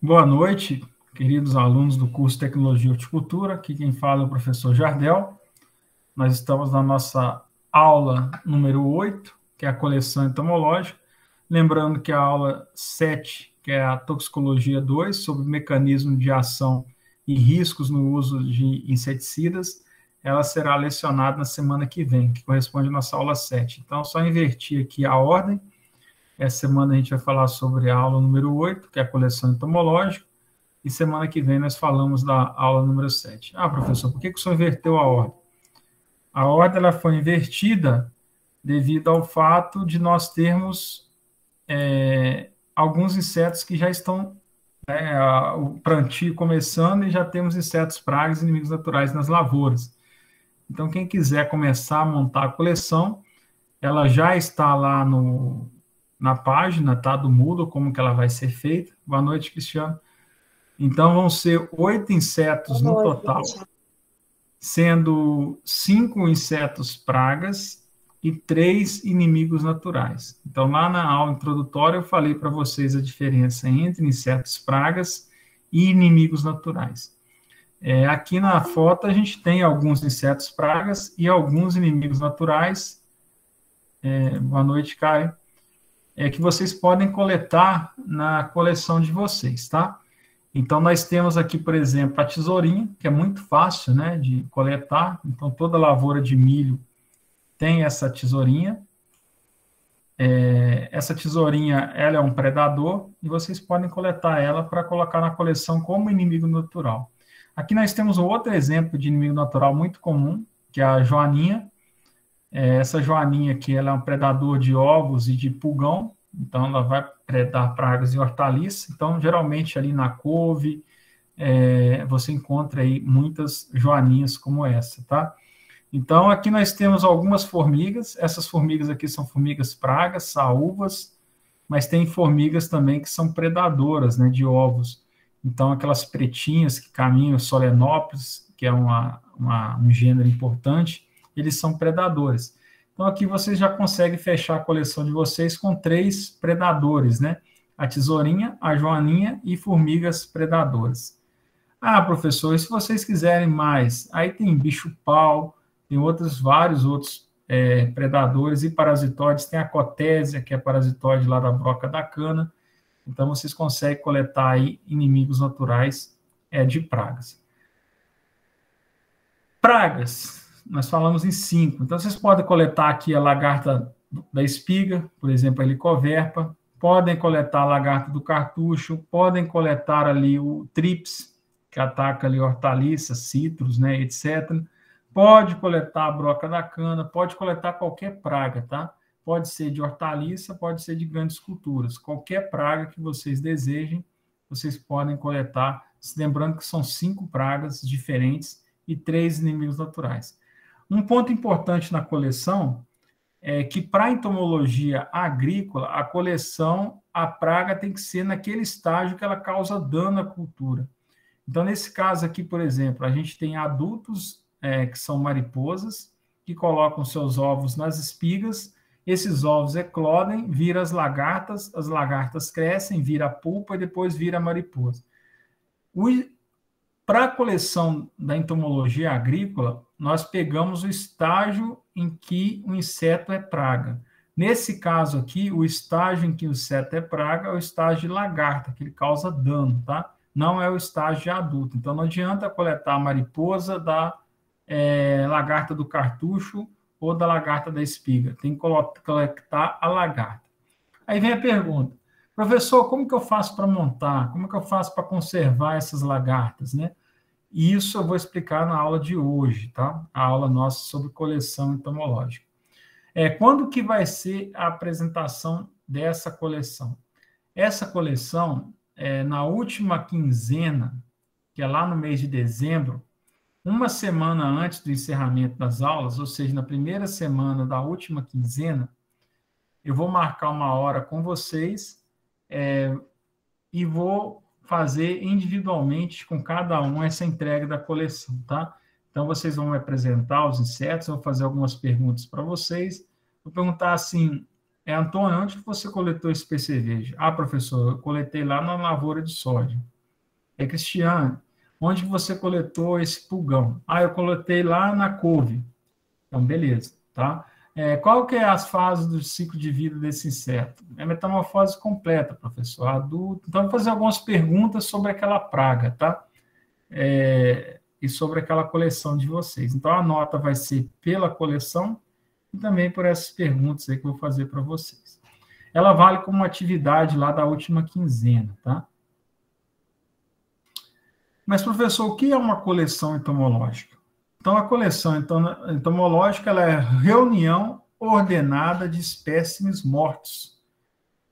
Boa noite, queridos alunos do curso Tecnologia e Horticultura. Aqui quem fala é o professor Jardel. Nós estamos na nossa aula número 8, que é a coleção entomológica. Lembrando que a aula 7, que é a toxicologia 2, sobre mecanismo de ação e riscos no uso de inseticidas, ela será lecionada na semana que vem, que corresponde à nossa aula 7. Então, só invertir aqui a ordem. Essa semana a gente vai falar sobre a aula número 8, que é a coleção entomológica, e semana que vem nós falamos da aula número 7. Ah, professor, por que o senhor inverteu a ordem? A ordem ela foi invertida devido ao fato de nós termos alguns insetos que já estão, o plantio começando, e já temos insetos pragas e inimigos naturais nas lavouras. Então, quem quiser começar a montar a coleção, ela já está lá na página, tá, do Moodle, como que ela vai ser feita. Boa noite, Cristiano. Então, vão ser 8 insetos no total, sendo 5 insetos pragas e 3 inimigos naturais. Então, lá na aula introdutória, eu falei para vocês a diferença entre insetos pragas e inimigos naturais. Aqui na foto, a gente tem alguns insetos pragas e alguns inimigos naturais. Boa noite, Caio. Que vocês podem coletar na coleção de vocês, tá? Então, nós temos aqui, por exemplo, a tesourinha, que é muito fácil, né, de coletar. Então, toda lavoura de milho tem essa tesourinha. Essa tesourinha, ela é um predador, e vocês podem coletar ela para colocar na coleção como inimigo natural. Aqui nós temos outro exemplo de inimigo natural muito comum, que é a joaninha. Essa joaninha aqui, ela é um predador de ovos e de pulgão, então ela vai predar pragas e hortaliças. Então, geralmente ali na couve, você encontra aí muitas joaninhas como essa, tá? Então, aqui nós temos algumas formigas. Essas formigas aqui são formigas pragas, saúvas, mas tem formigas também que são predadoras, né, de ovos. Então, aquelas pretinhas que caminham, solenópolis, que é um gênero importante, eles são predadores. Então, aqui vocês já conseguem fechar a coleção de vocês com 3 predadores, né? A tesourinha, a joaninha e formigas predadoras. Ah, professor, e se vocês quiserem mais? Aí tem bicho-pau, tem vários outros predadores e parasitóides. Tem a cotésia, que é parasitóide lá da broca da cana. Então, vocês conseguem coletar aí inimigos naturais de pragas. Pragas. Nós falamos em 5. Então, vocês podem coletar aqui a lagarta da espiga, por exemplo, a helicoverpa. Podem coletar a lagarta do cartucho. Podem coletar ali o trips, que ataca ali hortaliças, citros, né, etc. Pode coletar a broca da cana. Pode coletar qualquer praga, tá? Pode ser de hortaliça, pode ser de grandes culturas. Qualquer praga que vocês desejem, vocês podem coletar. Lembrando que são 5 pragas diferentes e 3 inimigos naturais. Um ponto importante na coleção é que, para a entomologia agrícola, a coleção, a praga tem que ser naquele estágio que ela causa dano à cultura. Então, nesse caso aqui, por exemplo, a gente tem adultos que são mariposas, que colocam seus ovos nas espigas, esses ovos eclodem, viram as lagartas crescem, vira a pulpa e depois vira a mariposa. Para a coleção da entomologia agrícola, nós pegamos o estágio em que o inseto é praga. Nesse caso aqui, o estágio em que o inseto é praga é o estágio de lagarta, que ele causa dano, tá? Não é o estágio de adulto. Então, não adianta coletar a mariposa da lagarta do cartucho ou da lagarta da espiga. Tem que coletar a lagarta. Aí vem a pergunta: professor, como que eu faço para montar? Como que eu faço para conservar essas lagartas, né? E isso eu vou explicar na aula de hoje, tá? A aula nossa sobre coleção entomológica. Quando que vai ser a apresentação dessa coleção? Essa coleção, na última quinzena, que é lá no mês de dezembro, uma semana antes do encerramento das aulas, ou seja, na primeira semana da última quinzena, eu vou marcar uma hora com vocês e vou fazer individualmente com cada um essa entrega da coleção, tá? Então, vocês vão me apresentar os insetos, eu vou fazer algumas perguntas para vocês. Vou perguntar assim: Antônio, onde você coletou esse percevejo? Ah, professor, eu coletei lá na lavoura de soja. Cristiane, onde que você coletou esse pulgão? Ah, eu coletei lá na couve. Então, beleza, tá? Qual que é as fases do ciclo de vida desse inseto? É metamorfose completa, professor, adulto. Então, vou fazer algumas perguntas sobre aquela praga, tá? E sobre aquela coleção de vocês. Então, a nota vai ser pela coleção e também por essas perguntas aí que eu vou fazer para vocês. Ela vale como uma atividade lá da última quinzena, tá? Mas, professor, o que é uma coleção entomológica? Então, a coleção entomológica ela é a reunião ordenada de espécimes mortos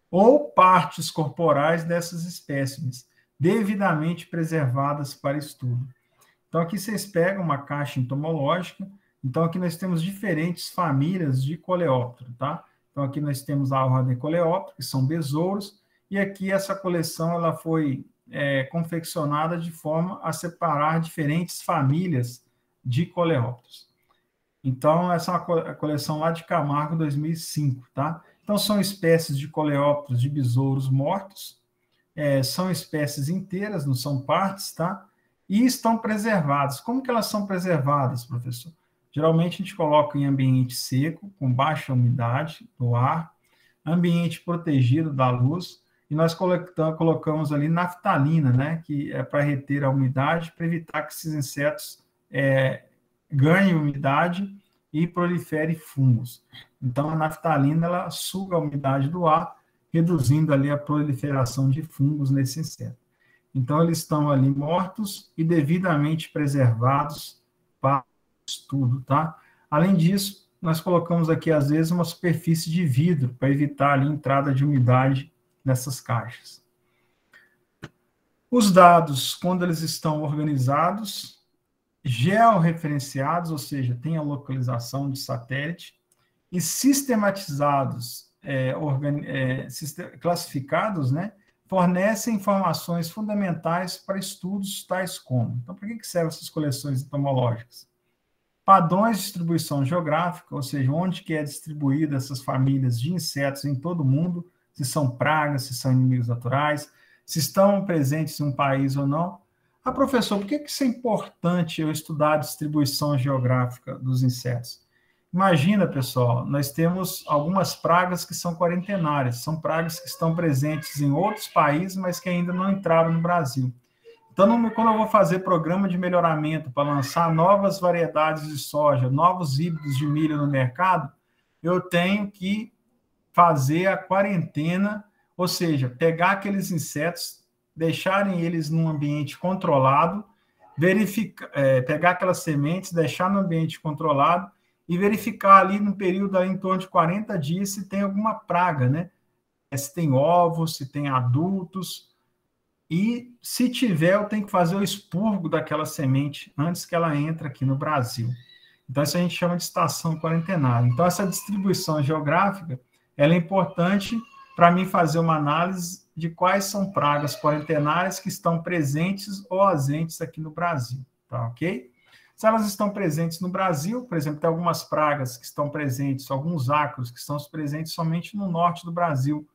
ou partes corporais dessas espécimes, devidamente preservadas para estudo. Então, aqui vocês pegam uma caixa entomológica. Então, aqui nós temos diferentes famílias de coleóptero, tá? Então, aqui nós temos a ordem coleóptero, que são besouros, e aqui essa coleção ela foi confeccionada de forma a separar diferentes famílias de coleópteros. Então, essa é uma coleção lá de Camargo, 2005, tá? Então, são espécies de coleópteros de besouros mortos, são espécies inteiras, não são partes, tá? E estão preservadas. Como que elas são preservadas, professor? Geralmente a gente coloca em ambiente seco, com baixa umidade do ar, ambiente protegido da luz, e nós colocamos ali naftalina, né, que é para reter a umidade, para evitar que esses insetos ganhem umidade e proliferem fungos. Então, a naftalina, ela suga a umidade do ar, reduzindo ali a proliferação de fungos nesse inseto. Então, eles estão ali mortos e devidamente preservados para o estudo, tá? Além disso, nós colocamos aqui, às vezes, uma superfície de vidro para evitar ali a entrada de umidade nessas caixas. Os dados, quando eles estão organizados, georreferenciados, ou seja, tem a localização de satélite, e sistematizados, classificados, né, fornecem informações fundamentais para estudos tais como. Então, para que servem essas coleções entomológicas? Padrões de distribuição geográfica, ou seja, onde que é distribuída essas famílias de insetos em todo o mundo, se são pragas, se são inimigos naturais, se estão presentes em um país ou não. Ah, professor, por que isso é importante eu estudar a distribuição geográfica dos insetos? Imagina, pessoal, nós temos algumas pragas que são quarentenárias, são pragas que estão presentes em outros países, mas que ainda não entraram no Brasil. Então, quando eu vou fazer programa de melhoramento para lançar novas variedades de soja, novos híbridos de milho no mercado, eu tenho que fazer a quarentena, ou seja, pegar aqueles insetos, deixarem eles num ambiente controlado, pegar aquelas sementes, deixar no ambiente controlado e verificar ali no período ali, em torno de 40 dias se tem alguma praga, né? Se tem ovos, se tem adultos. E, se tiver, eu tenho que fazer o expurgo daquela semente antes que ela entre aqui no Brasil. Então, isso a gente chama de estação quarentenária. Então, essa distribuição geográfica, ela é importante para mim fazer uma análise de quais são pragas quarentenárias que estão presentes ou ausentes aqui no Brasil, tá ok? Se elas estão presentes no Brasil, por exemplo, tem algumas pragas que estão presentes, alguns ácaros que estão presentes somente no norte do Brasil,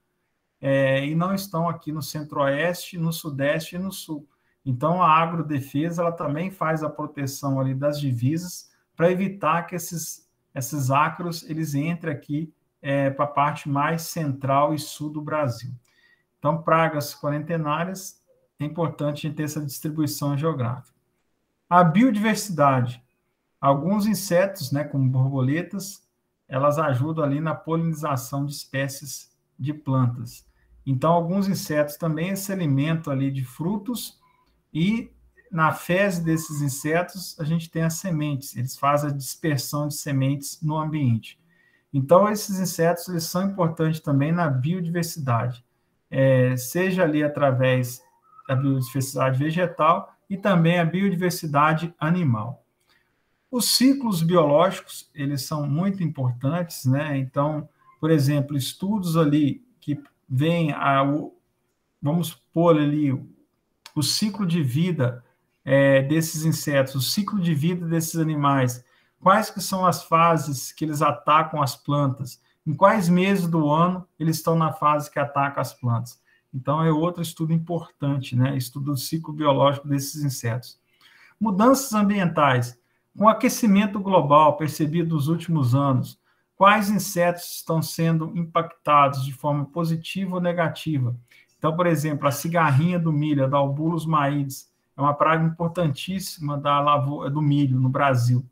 e não estão aqui no centro-oeste, no sudeste e no sul. Então, a agrodefesa ela também faz a proteção ali das divisas para evitar que esses ácaros eles entrem aqui para a parte mais central e sul do Brasil. Então, pragas quarentenárias, é importante a gente ter essa distribuição geográfica. A biodiversidade. Alguns insetos, né, como borboletas, elas ajudam ali na polinização de espécies de plantas. Então, alguns insetos também se alimentam ali de frutos e na fezes desses insetos a gente tem as sementes. Eles fazem a dispersão de sementes no ambiente. Então, esses insetos eles são importantes também na biodiversidade, seja ali através da biodiversidade vegetal e também a biodiversidade animal. Os ciclos biológicos, eles são muito importantes, né? Então, por exemplo, estudos ali que vêm vamos pôr ali o ciclo de vida desses insetos, o ciclo de vida desses animais, quais que são as fases que eles atacam as plantas, em quais meses do ano eles estão na fase que ataca as plantas. Então, é outro estudo importante, né? Estudo do ciclo biológico desses insetos. Mudanças ambientais. Com o aquecimento global percebido nos últimos anos, quais insetos estão sendo impactados de forma positiva ou negativa? Então, por exemplo, a cigarrinha do milho, a Dalbulus maides, é uma praga importantíssima da lavoura do milho no Brasil.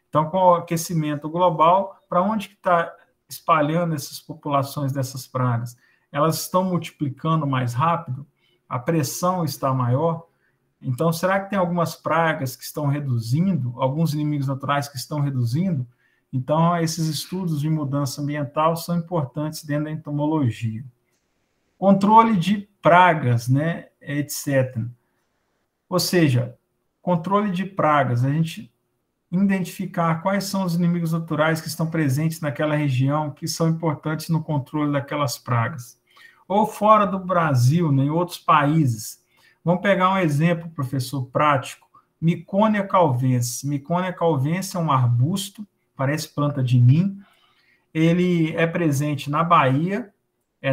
Então, com o aquecimento global, para onde que está espalhando essas populações dessas pragas? Elas estão multiplicando mais rápido? A pressão está maior? Então, será que tem algumas pragas que estão reduzindo, alguns inimigos naturais que estão reduzindo? Então, esses estudos de mudança ambiental são importantes dentro da entomologia. Controle de pragas, né, etc. Ou seja, controle de pragas, a gente identificar quais são os inimigos naturais que estão presentes naquela região, que são importantes no controle daquelas pragas. Ou fora do Brasil, né, em outros países. Vamos pegar um exemplo, professor, prático. Micônia calvense. Micônia calvense é um arbusto, parece planta de ninho. Ele é presente na Bahia,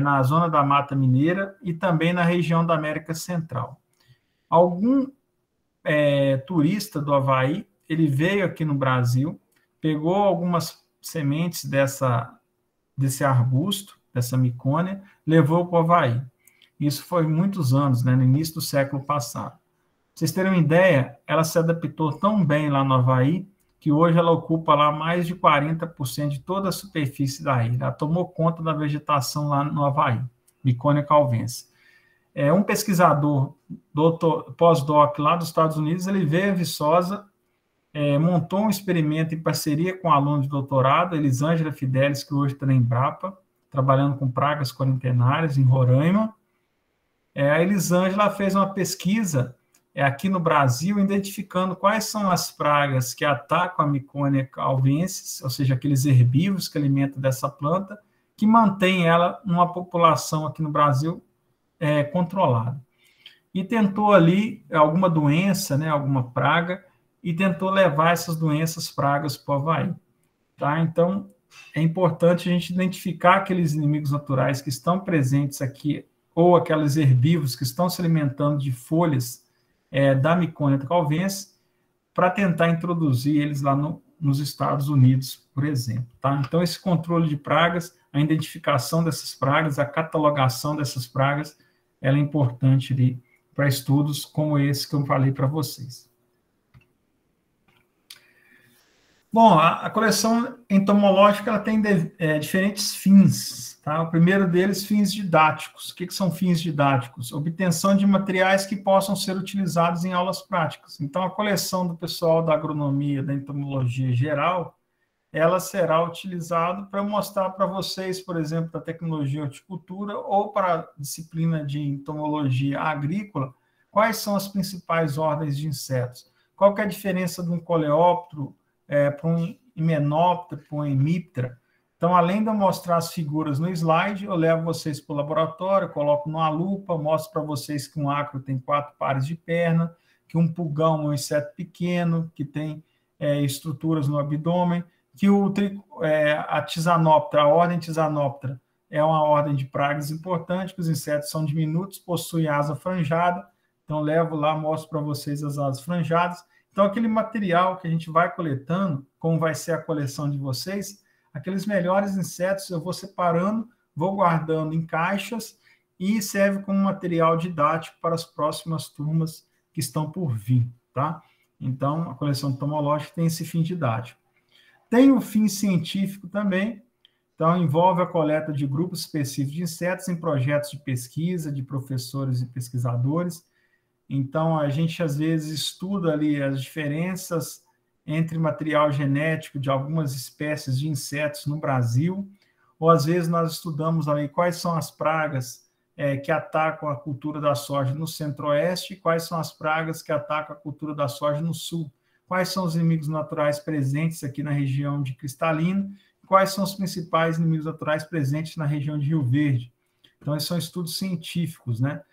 na zona da Mata Mineira e também na região da América Central. Algum turista do Havaí, ele veio aqui no Brasil, pegou algumas sementes desse arbusto, dessa micônia, levou para o Havaí. Isso foi muitos anos, né, no início do século passado. Pra vocês terem uma ideia, ela se adaptou tão bem lá no Havaí, que hoje ela ocupa lá mais de 40% de toda a superfície da ilha. Ela tomou conta da vegetação lá no Havaí, Micônia calvense. Um pesquisador, pós-doc lá dos Estados Unidos, ele veio a Viçosa, montou um experimento em parceria com um aluno de doutorado, Elisângela Fidelis, que hoje está na Embrapa, trabalhando com pragas quarentenárias em Roraima. A Elisângela fez uma pesquisa aqui no Brasil, identificando quais são as pragas que atacam a Micônia calvensis, ou seja, aqueles herbívoros que alimentam dessa planta, que mantém ela numa população aqui no Brasil controlada. E tentou ali alguma doença, né, alguma praga, e tentou levar essas doenças, pragas para o Havaí. Tá? Então, é importante a gente identificar aqueles inimigos naturais que estão presentes aqui, ou aqueles herbívoros que estão se alimentando de folhas da Micônia calvense, para tentar introduzir eles lá nos Estados Unidos, por exemplo. Tá? Então, esse controle de pragas, a identificação dessas pragas, a catalogação dessas pragas, ela é importante ali para estudos como esse que eu falei para vocês. Bom, a coleção entomológica ela tem diferentes fins. Tá? O primeiro deles, fins didáticos. O que são fins didáticos? Obtenção de materiais que possam ser utilizados em aulas práticas. Então, a coleção do pessoal da agronomia, da entomologia geral, ela será utilizada para mostrar para vocês, por exemplo, da tecnologia horticultura ou para a disciplina de entomologia agrícola, quais são as principais ordens de insetos. Qual que é a diferença de um coleóptero para um himenóptero, para um hemiptera. Então, além de eu mostrar as figuras no slide, eu levo vocês para o laboratório, coloco numa lupa, mostro para vocês que um ácaro tem 4 pares de perna, que um pulgão é um inseto pequeno, que tem estruturas no abdômen, que a Tisanóptera, a ordem Tisanóptera, é uma ordem de pragas importante, que os insetos são diminutos, possuem asa franjada, então levo lá, mostro para vocês as asas franjadas. Então, aquele material que a gente vai coletando, como vai ser a coleção de vocês, aqueles melhores insetos eu vou separando, vou guardando em caixas e serve como material didático para as próximas turmas que estão por vir, tá? Então, a coleção entomológica tem esse fim didático. Tem o fim científico também, então envolve a coleta de grupos específicos de insetos em projetos de pesquisa, de professores e pesquisadores. Então, a gente, às vezes, estuda ali as diferenças entre material genético de algumas espécies de insetos no Brasil, ou, às vezes, nós estudamos ali quais são as pragas que atacam a cultura da soja no centro-oeste e quais são as pragas que atacam a cultura da soja no sul. Quais são os inimigos naturais presentes aqui na região de Cristalina, quais são os principais inimigos naturais presentes na região de Rio Verde. Então, esses são estudos científicos, né?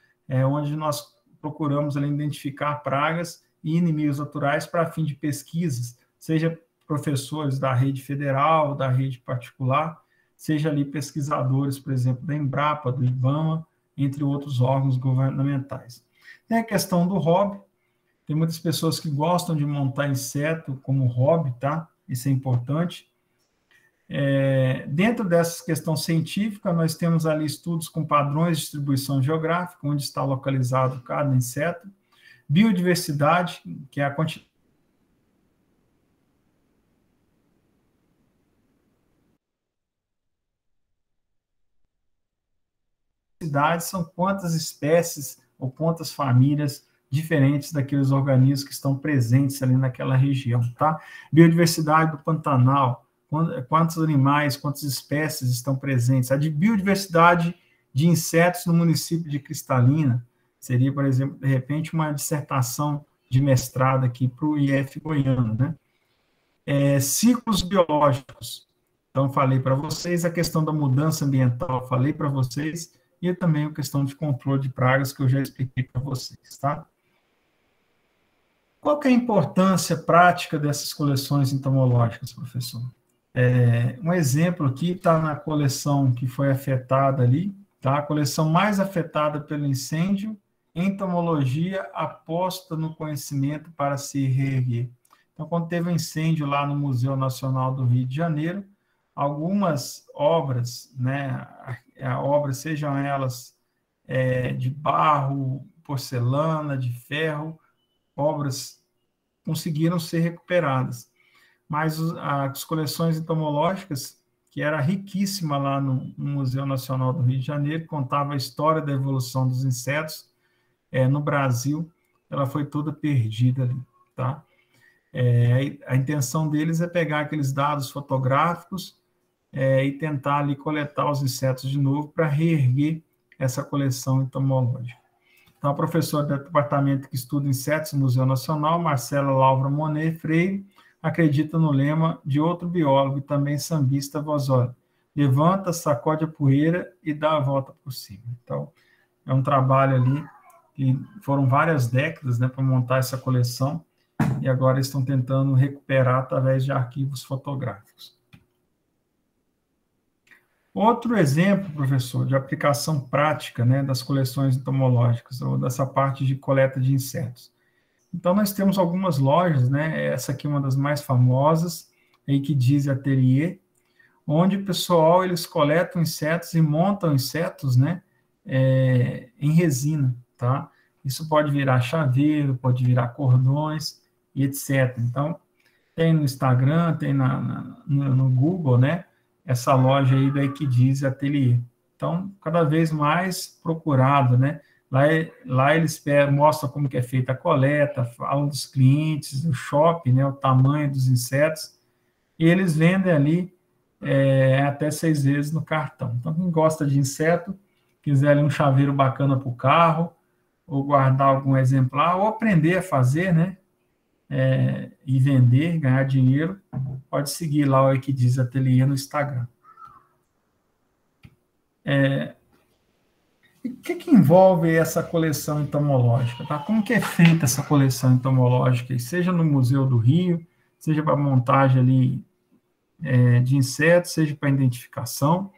Onde nós procuramos ali identificar pragas e inimigos naturais para fim de pesquisas, seja professores da rede federal, da rede particular, seja ali pesquisadores, por exemplo, da Embrapa, do IBAMA, entre outros órgãos governamentais. Tem a questão do hobby. Tem muitas pessoas que gostam de montar inseto como hobby, tá? Isso é importante. Dentro dessa questão científica, nós temos ali estudos com padrões de distribuição geográfica, onde está localizado cada inseto. Biodiversidade, que é a quantidade são quantas espécies ou quantas famílias diferentes daqueles organismos que estão presentes ali naquela região, tá? Biodiversidade do Pantanal, quantos animais, quantas espécies estão presentes. A de biodiversidade de insetos no município de Cristalina seria, por exemplo, de repente, uma dissertação de mestrado aqui para o IF Goiano, né? Ciclos biológicos. Então, falei para vocês a questão da mudança ambiental, falei para vocês, e também a questão de controle de pragas, que eu já expliquei para vocês, tá? Qual que é a importância prática dessas coleções entomológicas, professor? Um exemplo aqui está na coleção que foi afetada ali, tá? A coleção mais afetada pelo incêndio, entomologia aposta no conhecimento para se reerguer. Então, quando teve um incêndio lá no Museu Nacional do Rio de Janeiro, algumas obras, né, obras, sejam elas de barro, porcelana, de ferro, obras conseguiram ser recuperadas. Mas as coleções entomológicas, que era riquíssima lá no Museu Nacional do Rio de Janeiro, contava a história da evolução dos insetos no Brasil, ela foi toda perdida ali, tá? A intenção deles é pegar aqueles dados fotográficos e tentar ali coletar os insetos de novo para reerguer essa coleção entomológica. Então, a professora do departamento que estuda insetos no Museu Nacional, Marcela Laura Monet Freire, acredita no lema de outro biólogo e também sambista Vozoli: levanta, sacode a poeira e dá a volta por cima. Então, é um trabalho ali que foram várias décadas, né, para montar essa coleção, e agora estão tentando recuperar através de arquivos fotográficos. Outro exemplo, professor, de aplicação prática, né, das coleções entomológicas, ou dessa parte de coleta de insetos. Então, nós temos algumas lojas, né, essa aqui é uma das mais famosas, aí que diz Atelier, onde o pessoal, eles coletam insetos e montam insetos, né, em resina, tá? Isso pode virar chaveiro, pode virar cordões, e etc. Então, tem no Instagram, tem no Google, né, essa loja aí da Equidiz Atelier. Então, cada vez mais procurado, né? Lá eles mostram como que é feita a coleta, falam dos clientes, do shopping, né, o tamanho dos insetos, e eles vendem ali até 6 vezes no cartão. Então, quem gosta de inseto, quiser ali um chaveiro bacana para o carro, ou guardar algum exemplar, ou aprender a fazer, né, e vender, ganhar dinheiro, pode seguir lá o Equidiz Atelier no Instagram. O que envolve essa coleção entomológica? Tá? Como que é feita essa coleção entomológica? Seja no Museu do Rio, seja para montagem ali de insetos, seja para identificação.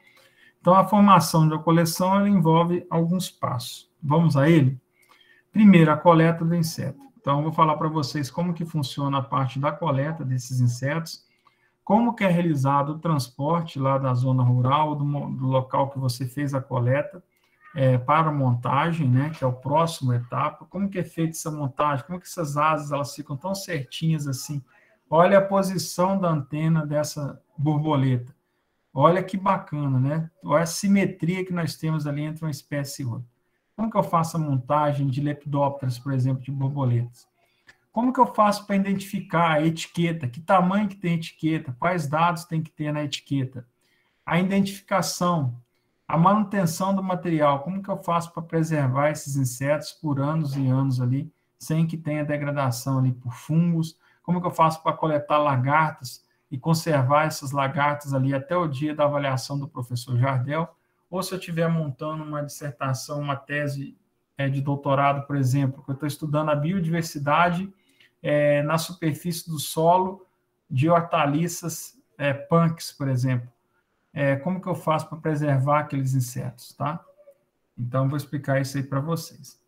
Então, a formação da coleção ela envolve alguns passos. Vamos a ele? Primeiro, a coleta do inseto. Então, eu vou falar para vocês como que funciona a parte da coleta desses insetos, como que é realizado o transporte lá da zona rural, do local que você fez a coleta, para a montagem, né, que é o próximo etapa, como que é feita essa montagem, como que essas asas elas ficam tão certinhas assim. Olha a posição da antena dessa borboleta. Olha que bacana, né? Olha a simetria que nós temos ali entre uma espécie e outra. Como que eu faço a montagem de lepidópteros, por exemplo, de borboletas? Como que eu faço para identificar a etiqueta? Que tamanho que tem a etiqueta? Quais dados tem que ter na etiqueta? A identificação, a manutenção do material. Como que eu faço para preservar esses insetos por anos e anos ali, sem que tenha degradação ali por fungos? Como que eu faço para coletar lagartas e conservar essas lagartas ali até o dia da avaliação do professor Jardel? Ou se eu estiver montando uma dissertação, uma tese de doutorado, por exemplo, que eu estou estudando a biodiversidade na superfície do solo de hortaliças punks, por exemplo. Como que eu faço para preservar aqueles insetos, tá? Então, vou explicar isso aí para vocês.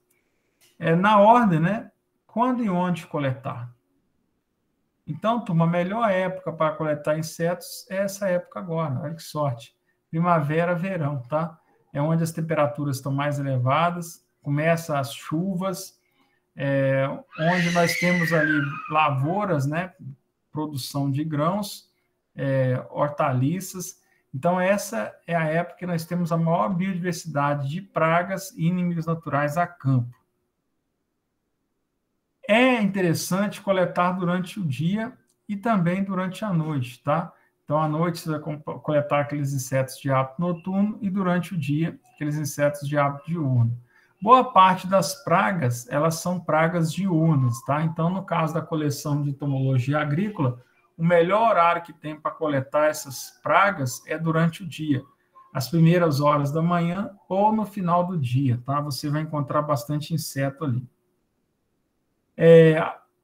Na ordem, né? Quando e onde coletar? Então, turma, a melhor época para coletar insetos é essa época agora. Olha que sorte. Primavera, verão, tá? É onde as temperaturas estão mais elevadas, começam as chuvas, onde nós temos ali lavouras, né? Produção de grãos, hortaliças. Então, essa é a época que nós temos a maior biodiversidade de pragas e inimigos naturais a campo. É interessante coletar durante o dia e também durante a noite, tá? Então, à noite você vai coletar aqueles insetos de hábito noturno e durante o dia, aqueles insetos de hábito diurno. Boa parte das pragas, elas são pragas diurnas, tá? Então, no caso da coleção de entomologia agrícola, o melhor horário que tem para coletar essas pragas é durante o dia, às primeiras horas da manhã ou no final do dia, tá? Você vai encontrar bastante inseto ali.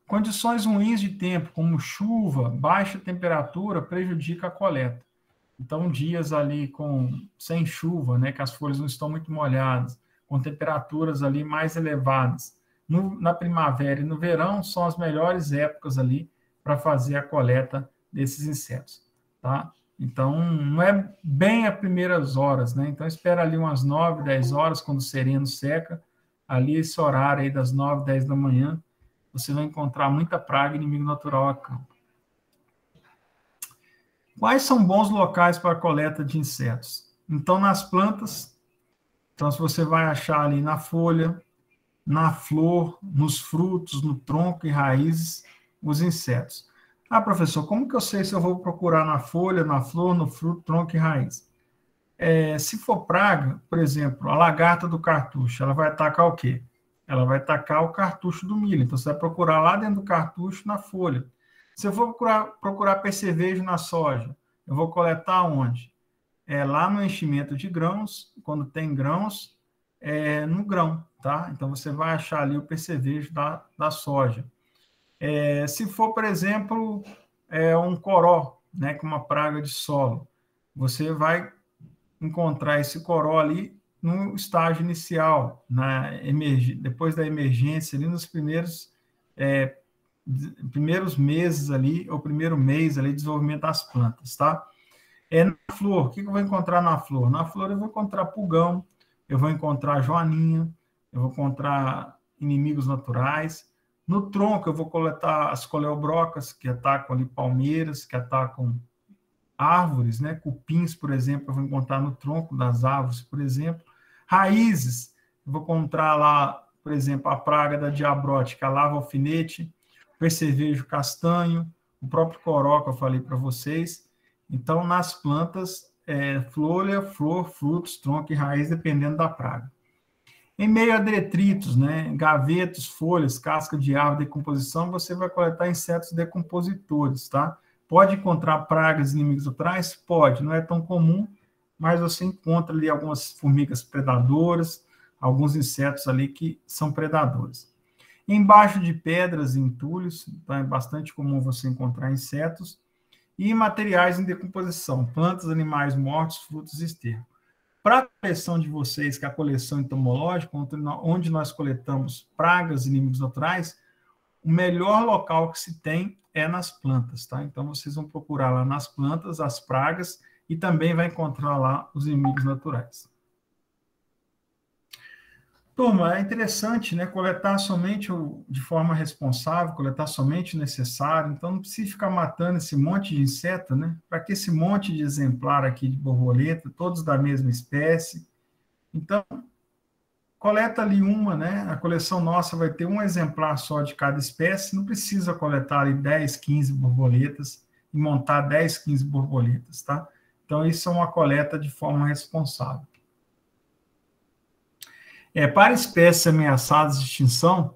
Condições ruins de tempo, como chuva, baixa temperatura, prejudica a coleta. Então, dias ali sem chuva, né, que as folhas não estão muito molhadas, com temperaturas ali mais elevadas, na primavera e no verão, são as melhores épocas ali para fazer a coleta desses insetos, tá? Então, não é bem as primeiras horas, né? Então, espera ali umas 9, 10 horas, quando o sereno seca, ali esse horário aí das 9, 10 da manhã, você vai encontrar muita praga e inimigo natural a campo. Quais são bons locais para a coleta de insetos? Então, nas plantas, então, se você vai achar ali na folha, na flor, nos frutos, no tronco e raízes, os insetos. Ah, professor, como que eu sei se eu vou procurar na folha, na flor, no fruto, tronco e raiz? Se for praga, por exemplo, a lagarta do cartucho, ela vai atacar o quê? Ela vai atacar o cartucho do milho. Então, você vai procurar lá dentro do cartucho, na folha. Se eu for procurar percevejo na soja, eu vou coletar onde? Lá no enchimento de grãos, quando tem grãos, no grão, tá? Então, você vai achar ali o percevejo da soja. Se for, por exemplo, um coró, né, com uma praga de solo, você vai encontrar esse coró ali no estágio inicial, depois da emergência, ali nos primeiros meses ali, ou primeiro mês ali de desenvolvimento das plantas, tá? Na flor, o que eu vou encontrar na flor? Na flor eu vou encontrar pulgão, eu vou encontrar joaninha, eu vou encontrar inimigos naturais. No tronco eu vou coletar as coleobrocas, que atacam ali palmeiras, que atacam árvores, né? Cupins, por exemplo, eu vou encontrar no tronco das árvores, por exemplo. Raízes, eu vou encontrar lá, por exemplo, a praga da diabrótica, a lava alfinete, percevejo castanho, o próprio coró que eu falei para vocês. Então, nas plantas, folha, flor, frutos, tronco e raiz, dependendo da praga. Em meio a detritos, né, gavetos, folhas, casca de árvore, decomposição, você vai coletar insetos decompositores, tá? Pode encontrar pragas e inimigos naturais? Pode, não é tão comum, mas você encontra ali algumas formigas predadoras, alguns insetos ali que são predadores. Embaixo de pedras e entulhos, então é bastante comum você encontrar insetos, e materiais em decomposição, plantas, animais mortos, frutos e esterco. Para a coleção de vocês, que é a coleção entomológica, onde nós coletamos pragas e inimigos naturais, o melhor local que se tem é nas plantas, tá? Então, vocês vão procurar lá nas plantas as pragas e também vai encontrar lá os inimigos naturais. Turma, é interessante, né? Coletar somente de forma responsável, coletar somente o necessário. Então, não precisa ficar matando esse monte de inseto, né? Para que esse monte de exemplar aqui de borboleta, todos da mesma espécie. Então, coleta ali uma, né? A coleção nossa vai ter um exemplar só de cada espécie. Não precisa coletar ali 10, 15 borboletas e montar 10, 15 borboletas, tá? Então, isso é uma coleta de forma responsável. Para espécies ameaçadas de extinção,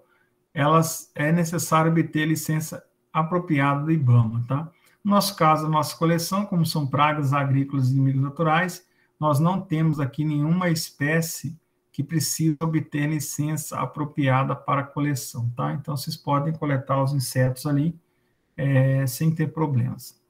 é necessário obter licença apropriada do IBAMA, tá? No nosso caso, a nossa coleção, como são pragas agrícolas e inimigos naturais, nós não temos aqui nenhuma espécie que precisa obter licença apropriada para a coleção, tá? Então, vocês podem coletar os insetos ali sem ter problemas.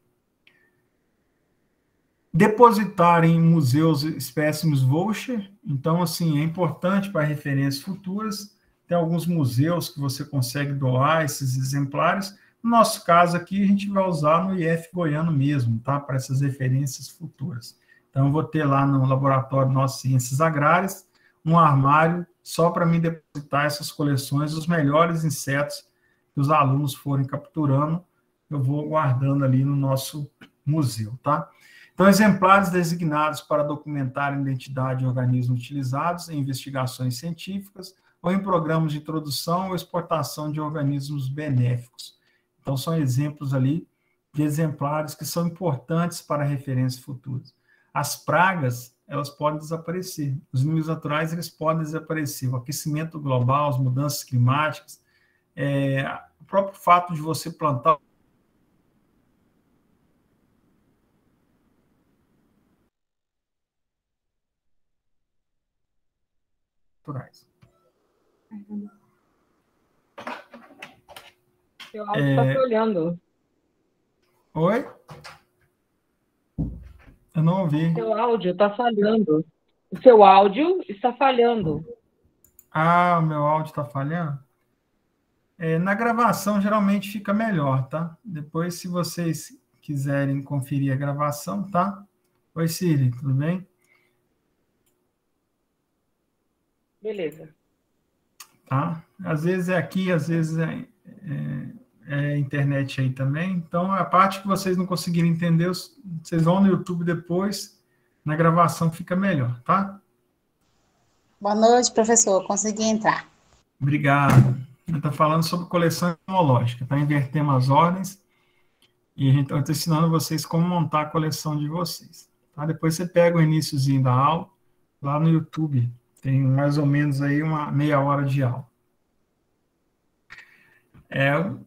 Depositar em museus espécimes voucher, então, assim, é importante para referências futuras. Tem alguns museus que você consegue doar esses exemplares. No nosso caso aqui, a gente vai usar no IF Goiano mesmo, tá? Para essas referências futuras. Então, eu vou ter lá no laboratório Nossas Ciências Agrárias um armário só para mim depositar essas coleções, os melhores insetos que os alunos forem capturando, eu vou guardando ali no nosso museu, tá? Então, exemplares designados para documentar a identidade de organismos utilizados em investigações científicas ou em programas de introdução ou exportação de organismos benéficos. Então, são exemplos ali de exemplares que são importantes para referências futuras. As pragas, elas podem desaparecer. Os inimigos naturais, eles podem desaparecer. O aquecimento global, as mudanças climáticas, o próprio fato de você plantar naturais. Seu áudio está falhando. Oi? Eu não ouvi. Seu áudio está falhando. O seu áudio está falhando. Ah, o meu áudio está falhando? Na gravação, geralmente fica melhor, tá? Depois, se vocês quiserem conferir a gravação, tá? Oi, Siri, tudo bem? Beleza. Tá? Às vezes é aqui, às vezes é internet aí também. Então, a parte que vocês não conseguirem entender, vocês vão no YouTube depois, na gravação fica melhor, tá? Boa noite, professor. Consegui entrar. Obrigado. Está falando sobre coleção entomológica, tá? Invertemos as ordens e a gente está ensinando vocês como montar a coleção de vocês. Tá? Depois você pega o iniciozinho da aula, lá no YouTube. Tem mais ou menos aí uma meia hora de aula.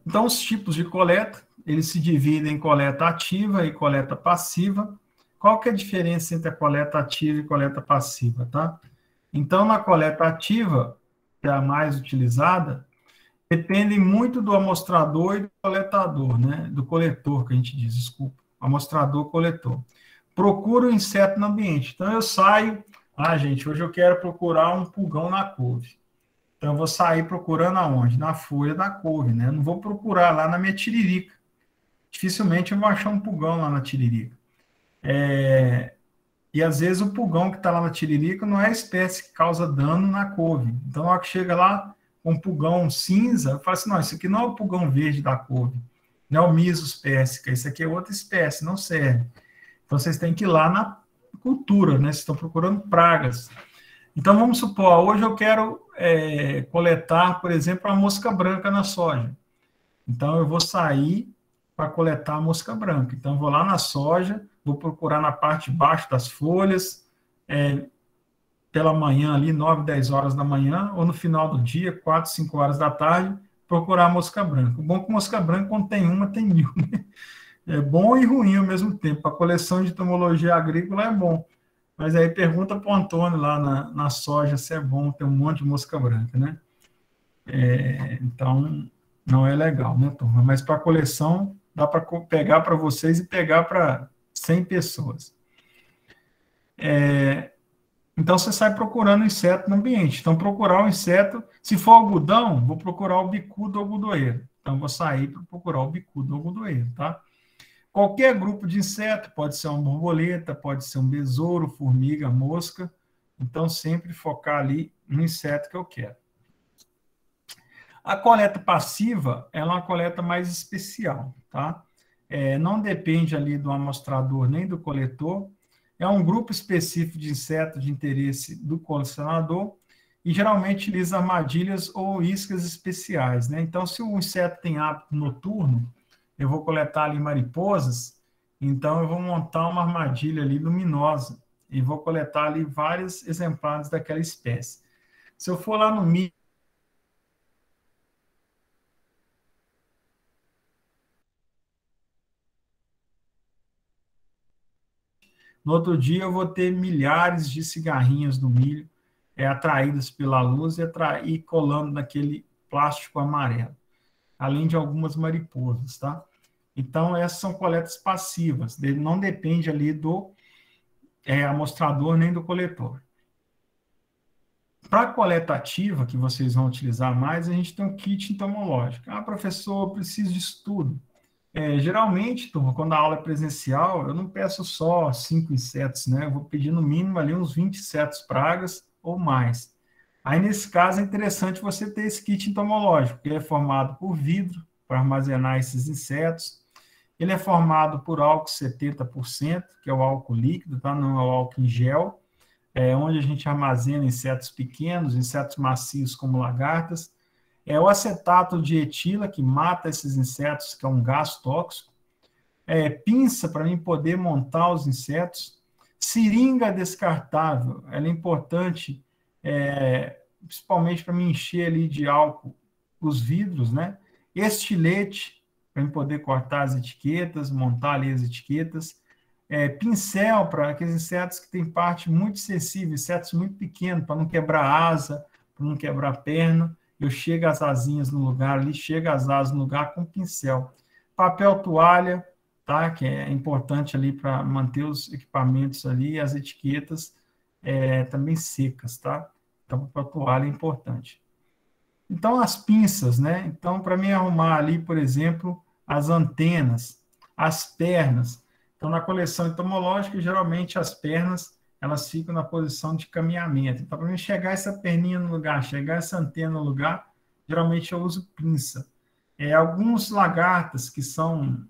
Então, os tipos de coleta, eles se dividem em coleta ativa e coleta passiva. Qual que é a diferença entre a coleta ativa e coleta passiva, tá? Então, na coleta ativa, que é a mais utilizada, depende muito do amostrador e do coletador, né? Do coletor, que a gente diz, desculpa. Amostrador, coletor. Procura o inseto no ambiente. Então, eu saio... gente, hoje eu quero procurar um pulgão na couve. Então, eu vou sair procurando aonde? Na folha da couve, né? Eu não vou procurar lá na minha tiririca. Dificilmente eu vou achar um pulgão lá na tiririca. E, às vezes, o pulgão que está lá na tiririca não é a espécie que causa dano na couve. Então, na hora que chega lá, um pulgão cinza, eu falo assim, não, isso aqui não é o pulgão verde da couve, não é o Myzus persica, isso aqui é outra espécie, não serve. Então, vocês têm que ir lá na cultura, né? Vocês estão procurando pragas. Então, vamos supor, hoje eu quero coletar, por exemplo, a mosca branca na soja. Então, eu vou sair para coletar a mosca branca. Então, eu vou lá na soja, vou procurar na parte de baixo das folhas, pela manhã ali, 9, 10 horas da manhã, ou no final do dia, 4, 5 horas da tarde, procurar a mosca branca. O bom é que mosca branca, quando tem uma, tem mil. Né? É bom e ruim ao mesmo tempo. A coleção de entomologia agrícola é bom. Mas aí pergunta para o Antônio lá na soja se é bom ter um monte de mosca branca, né? Então, não é legal, né, turma? Mas para coleção, dá para pegar para vocês e pegar para 100 pessoas. Então, você sai procurando inseto no ambiente. Então, procurar o inseto, se for algodão, vou procurar o bicudo algodoeiro. Então, vou sair para procurar o bicudo algodoeiro, tá? Qualquer grupo de inseto, pode ser uma borboleta, pode ser um besouro, formiga, mosca. Então, sempre focar ali no inseto que eu quero. A coleta passiva, ela é uma coleta mais especial, tá? Não depende ali do amostrador nem do coletor. É um grupo específico de insetos de interesse do colecionador e geralmente utiliza armadilhas ou iscas especiais, né? Então, se o inseto tem hábito noturno, eu vou coletar ali mariposas, então eu vou montar uma armadilha ali luminosa e vou coletar ali vários exemplares daquela espécie. Se eu for lá no milho, no outro dia eu vou ter milhares de cigarrinhas do milho atraídas pela luz e colando naquele plástico amarelo, além de algumas mariposas, tá? Então, essas são coletas passivas, não depende ali do amostrador nem do coletor. Para a coleta ativa, que vocês vão utilizar mais, a gente tem um kit entomológico. Ah, professor, eu preciso disso tudo. Geralmente, turma, quando a aula é presencial, eu não peço só 5 insetos, né? Eu vou pedir no mínimo ali uns 20 insetos pragas ou mais. Aí, nesse caso, é interessante você ter esse kit entomológico, que ele é formado por vidro, para armazenar esses insetos. Ele é formado por álcool 70%, que é o álcool líquido, tá? Não é o álcool em gel, onde a gente armazena insetos pequenos, insetos macios como lagartas. O acetato de etila, que mata esses insetos, que é um gás tóxico. Pinça, para mim poder montar os insetos. Seringa descartável, ela é importante, principalmente para me encher ali de álcool os vidros, né? Estilete, para eu poder cortar as etiquetas, montar ali as etiquetas. Pincel, para aqueles insetos que têm parte muito sensível, insetos muito pequenos, para não quebrar asa, para não quebrar perna. Eu chego as asinhas no lugar ali, chega as asas no lugar com pincel. Papel toalha, tá? Que é importante ali para manter os equipamentos ali, as etiquetas também secas, tá? Então, papel toalha é importante. Então, as pinças, né? Então, para mim arrumar ali, por exemplo, as antenas, as pernas. Então, na coleção entomológica, geralmente as pernas elas ficam na posição de caminhamento. Então, para mim chegar essa perninha no lugar, chegar essa antena no lugar, geralmente eu uso pinça. Alguns lagartas que são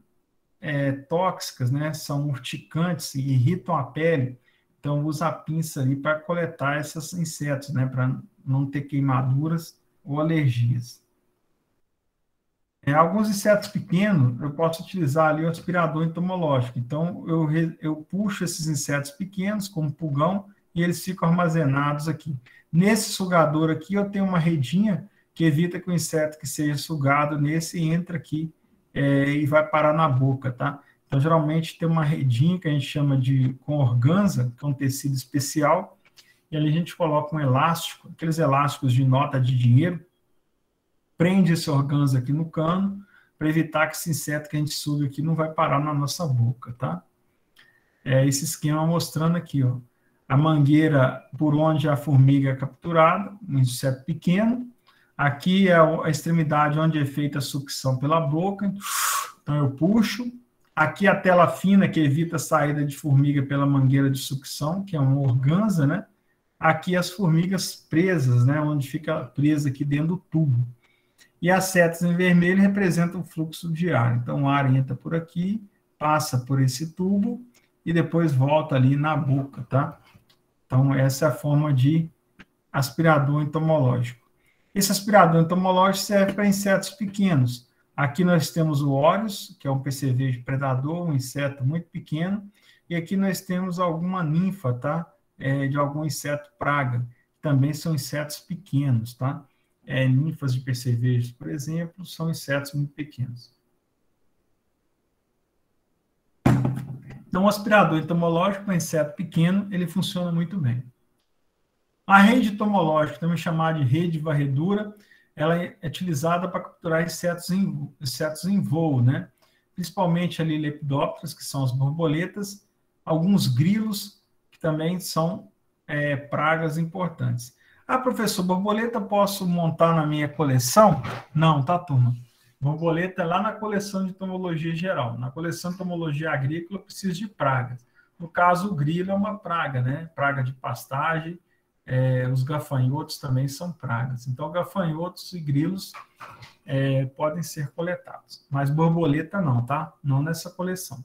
tóxicas, né, são urticantes e irritam a pele, então eu uso a pinça ali para coletar esses insetos, né, para não ter queimaduras ou alergias. Alguns insetos pequenos, eu posso utilizar ali o aspirador entomológico. Então, eu puxo esses insetos pequenos, como pulgão, e eles ficam armazenados aqui. Nesse sugador aqui, eu tenho uma redinha que evita que o inseto que seja sugado nesse entra aqui e vai parar na boca, tá? Então, geralmente, tem uma redinha que a gente chama de com organza, que é um tecido especial, e ali a gente coloca um elástico, aqueles elásticos de nota de dinheiro, prende esse organza aqui no cano, para evitar que esse inseto que a gente suga aqui não vai parar na nossa boca, tá? Esse esquema mostrando aqui, ó, a mangueira por onde a formiga é capturada, um inseto pequeno. Aqui é a extremidade onde é feita a sucção pela boca, então eu puxo. Aqui a tela fina que evita a saída de formiga pela mangueira de sucção, que é um organza, né? Aqui as formigas presas, né? Onde fica presa aqui dentro do tubo. E as setas em vermelho representam o fluxo de ar. Então, o ar entra por aqui, passa por esse tubo e depois volta ali na boca, tá? Então, essa é a forma de aspirador entomológico. Esse aspirador entomológico serve para insetos pequenos. Aqui nós temos o Óreos, que é um percevejo predador, um inseto muito pequeno. E aqui nós temos alguma ninfa, tá? De algum inseto praga. Também são insetos pequenos, tá? Ninfas de percevejos, por exemplo, são insetos muito pequenos. Então, o aspirador entomológico para inseto pequeno, ele funciona muito bem. A rede entomológica, também chamada de rede de varredura, ela é utilizada para capturar insetos em voo, né? Principalmente ali lepidópteros, que são as borboletas, alguns grilos, que também são pragas importantes. Ah, professor, borboleta posso montar na minha coleção? Não, tá, turma? Borboleta é lá na coleção de entomologia geral. Na coleção de entomologia agrícola, eu preciso de pragas. No caso, o grilo é uma praga, né? Praga de pastagem. Os gafanhotos também são pragas. Então, gafanhotos e grilos podem ser coletados. Mas borboleta não, tá? Não nessa coleção.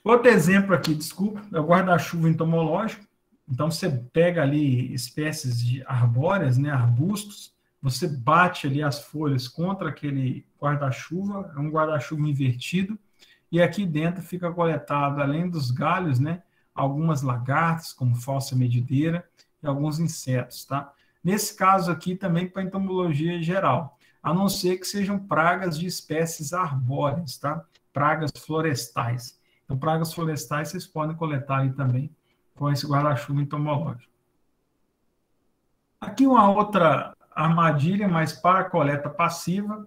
Outro exemplo aqui, desculpa, é o guarda-chuva entomológico. Então, você pega ali espécies de arbóreas, né, arbustos, você bate ali as folhas contra aquele guarda-chuva, é um guarda-chuva invertido, e aqui dentro fica coletado, além dos galhos, né, algumas lagartas, como falsa medideira, e alguns insetos, tá? Nesse caso aqui, também para entomologia geral, a não ser que sejam pragas de espécies arbóreas, tá? Pragas florestais. Então, pragas florestais vocês podem coletar ali também com esse guarda-chuva entomológico. Aqui uma outra armadilha, mas para coleta passiva,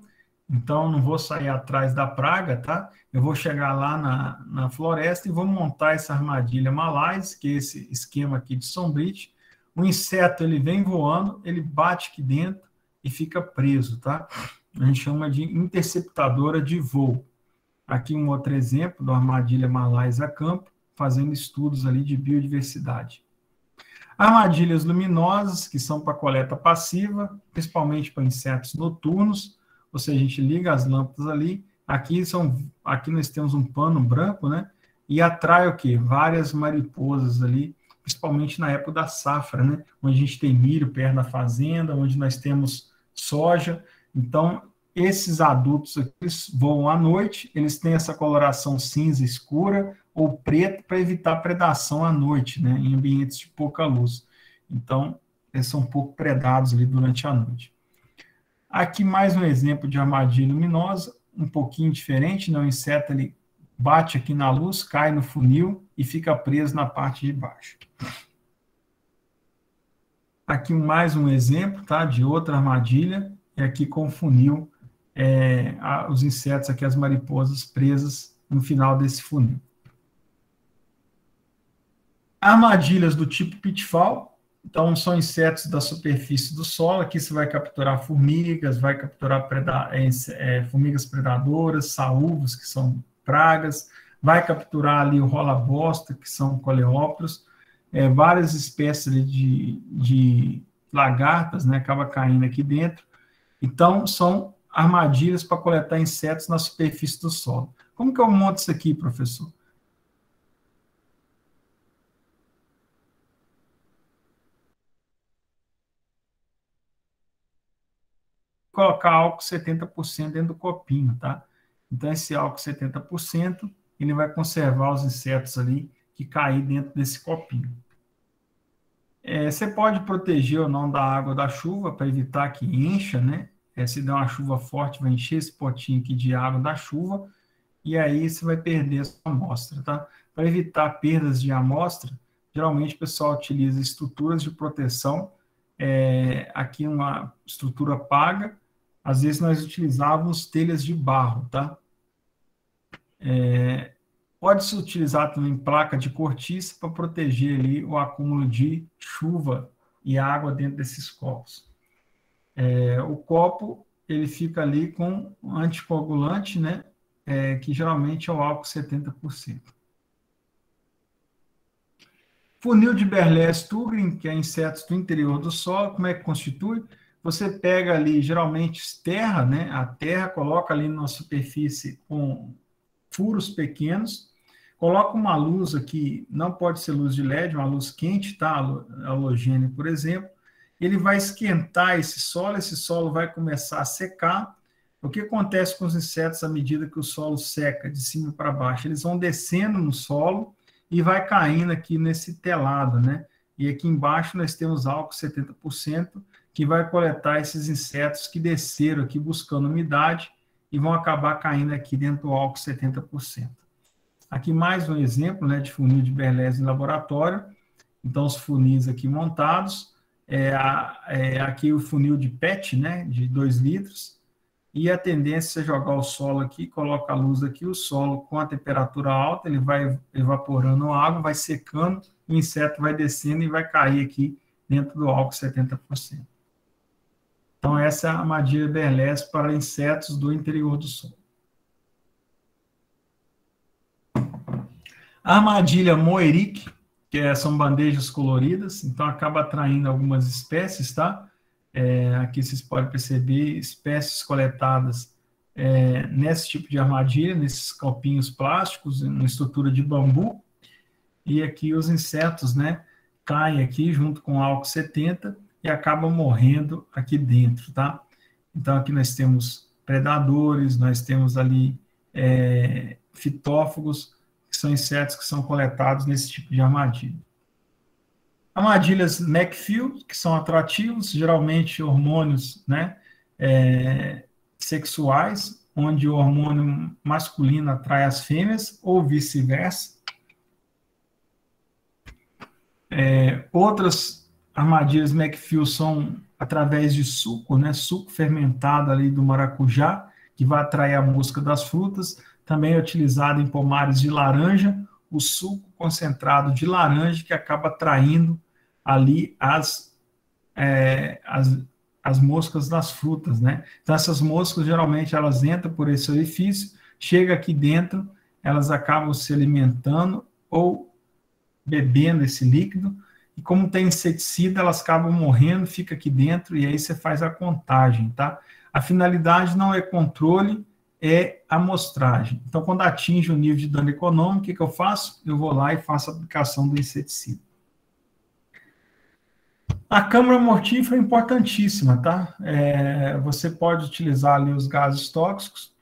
Então, não vou sair atrás da praga, tá? Eu vou chegar lá na floresta e vou montar essa armadilha Malais, que é esse esquema aqui de sombrite. O inseto, ele vem voando, ele bate aqui dentro e fica preso, tá? A gente chama de interceptadora de voo. Aqui um outro exemplo da armadilha Malais a campo, fazendo estudos ali de biodiversidade. Armadilhas luminosas, que são para coleta passiva, principalmente para insetos noturnos, ou seja, a gente liga as lâmpadas ali, aqui nós temos um pano branco, né, e atrai o quê? Várias mariposas ali, principalmente na época da safra, né, onde a gente tem milho perto da fazenda, onde nós temos soja. Então, esses adultos aqui, eles voam à noite, eles têm essa coloração cinza escura ou preto para evitar predação à noite, né, em ambientes de pouca luz. Então, eles são um pouco predados ali durante a noite. Aqui mais um exemplo de armadilha luminosa, um pouquinho diferente, né? O inseto ele bate aqui na luz, cai no funil e fica preso na parte de baixo. Aqui mais um exemplo, tá? De outra armadilha, é aqui com funil, os insetos aqui, as mariposas presas no final desse funil. Armadilhas do tipo pitfall. Então, são insetos da superfície do solo. Aqui você vai capturar formigas, vai capturar formigas predadoras, saúvos, que são pragas, vai capturar ali o rola-bosta, que são coleópteros, várias espécies ali de lagartas, né, acaba caindo aqui dentro. Então, são armadilhas para coletar insetos na superfície do solo. Como que eu monto isso aqui, professor? Colocar álcool 70% dentro do copinho, tá? Então, esse álcool 70%, ele vai conservar os insetos ali que caem dentro desse copinho. Você pode proteger ou não da água da chuva para evitar que encha, né? Se der uma chuva forte, vai encher esse potinho aqui de água da chuva e aí você vai perder a sua amostra, tá? Para evitar perdas de amostra, geralmente o pessoal utiliza estruturas de proteção, aqui uma estrutura paga. Às vezes nós utilizávamos telhas de barro, tá? Pode-se utilizar também placa de cortiça para proteger ali o acúmulo de chuva e água dentro desses copos. O copo, ele fica ali com um anticoagulante, né? Que geralmente é o álcool 70%. Funil de Berlés-Tugrin, que é insetos do interior do solo, como é que constitui? Você pega ali, geralmente, terra, né? A terra, coloca ali na superfície com furos pequenos, coloca uma luz aqui, não pode ser luz de LED, uma luz quente, tá? Halogênio, por exemplo. Ele vai esquentar esse solo vai começar a secar. O que acontece com os insetos à medida que o solo seca, de cima para baixo? Eles vão descendo no solo e vai caindo aqui nesse telado, né? E aqui embaixo nós temos álcool 70%, que vai coletar esses insetos que desceram aqui buscando umidade e vão acabar caindo aqui dentro do álcool 70%. Aqui mais um exemplo, né, de funil de Berlés em laboratório. Então, os funis aqui montados, aqui o funil de PET, né, de 2 litros, e a tendência é jogar o solo aqui, coloca a luz aqui, o solo com a temperatura alta, ele vai evaporando a água, vai secando, o inseto vai descendo e vai cair aqui dentro do álcool 70%. Então, essa é a armadilha Berlés para insetos do interior do solo. A armadilha Moerick, que são bandejas coloridas, então acaba atraindo algumas espécies, tá? Aqui vocês podem perceber espécies coletadas nesse tipo de armadilha, nesses copinhos plásticos, na estrutura de bambu, e aqui os insetos, né, caem aqui junto com álcool 70 e acabam morrendo aqui dentro, tá? Então aqui nós temos predadores, nós temos ali fitófagos, que são insetos que são coletados nesse tipo de armadilha. Armadilhas McPhee, que são atrativos, geralmente hormônios, né, sexuais, onde o hormônio masculino atrai as fêmeas, ou vice-versa. Outras armadilhas McPhee são através de suco, né, suco fermentado ali do maracujá, que vai atrair a mosca das frutas. Também é utilizado em pomares de laranja, o suco concentrado de laranja, que acaba atraindo ali as moscas das frutas, né? Então, essas moscas, geralmente, elas entram por esse orifício, chegam aqui dentro, elas acabam se alimentando ou bebendo esse líquido, e como tem inseticida, elas acabam morrendo, fica aqui dentro, e aí você faz a contagem, tá? A finalidade não é controle, é amostragem. Então, quando atinge o nível de dano econômico, o que eu faço? Eu vou lá e faço a aplicação do inseticida. A câmara mortífera é importantíssima, tá? Você pode utilizar ali os gases tóxicos.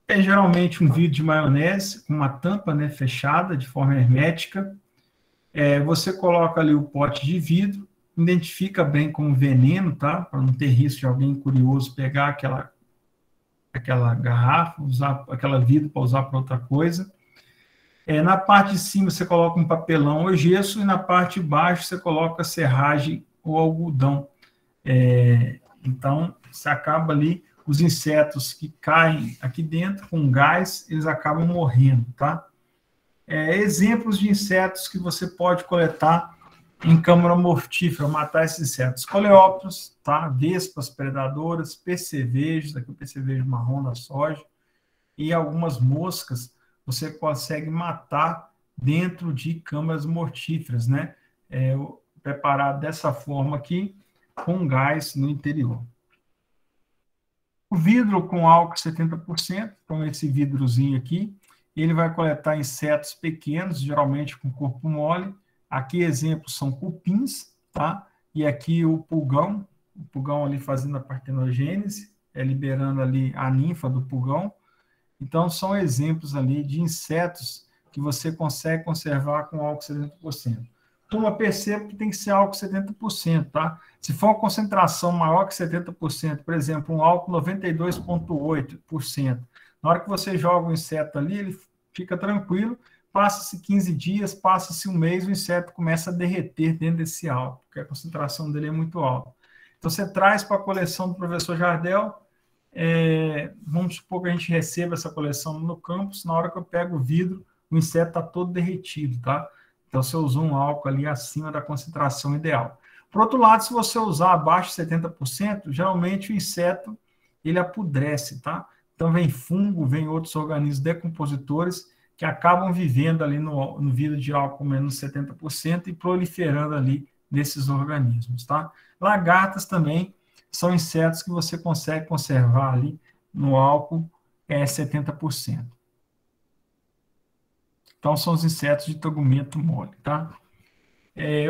É geralmente um vidro de maionese com uma tampa, né, fechada de forma hermética. Você coloca ali o pote de vidro, identifica bem como veneno, tá? Para não ter risco de alguém curioso pegar aquela garrafa, usar aquela vidro para usar para outra coisa. Na parte de cima você coloca um papelão ou gesso, e na parte de baixo você coloca serragem ou algodão. Então, você acaba ali, os insetos que caem aqui dentro com gás, eles acabam morrendo, tá? Exemplos de insetos que você pode coletar em câmara mortífera, matar esses insetos: coleópteros, tá? Vespas predadoras, percevejos, aqui o percevejo marrom da soja, e algumas moscas você consegue matar dentro de câmaras mortíferas, né? Preparado dessa forma aqui, com gás no interior. O vidro com álcool 70%, então esse vidrozinho aqui, ele vai coletar insetos pequenos, geralmente com corpo mole. Aqui exemplos são cupins, tá? E aqui o pulgão ali fazendo a partenogênese, liberando ali a ninfa do pulgão. Então, são exemplos ali de insetos que você consegue conservar com álcool 70%. Turma, perceba que tem que ser álcool 70%, tá? Se for uma concentração maior que 70%, por exemplo, um álcool 92,8%, na hora que você joga o inseto ali, ele fica tranquilo, passa-se 15 dias, passa-se um mês, o inseto começa a derreter dentro desse álcool, porque a concentração dele é muito alta. Então, você traz para a coleção do professor Jardel, vamos supor que a gente receba essa coleção no campus, na hora que eu pego o vidro, o inseto está todo derretido, tá? Então, você usou um álcool ali acima da concentração ideal. Por outro lado, se você usar abaixo de 70%, geralmente o inseto, ele apodrece, tá? Então, vem fungo, vem outros organismos decompositores que acabam vivendo ali no vidro de álcool menos 70% e proliferando ali nesses organismos, tá? Lagartas também são insetos que você consegue conservar ali no álcool 70%. Então, são os insetos de tegumento mole, tá?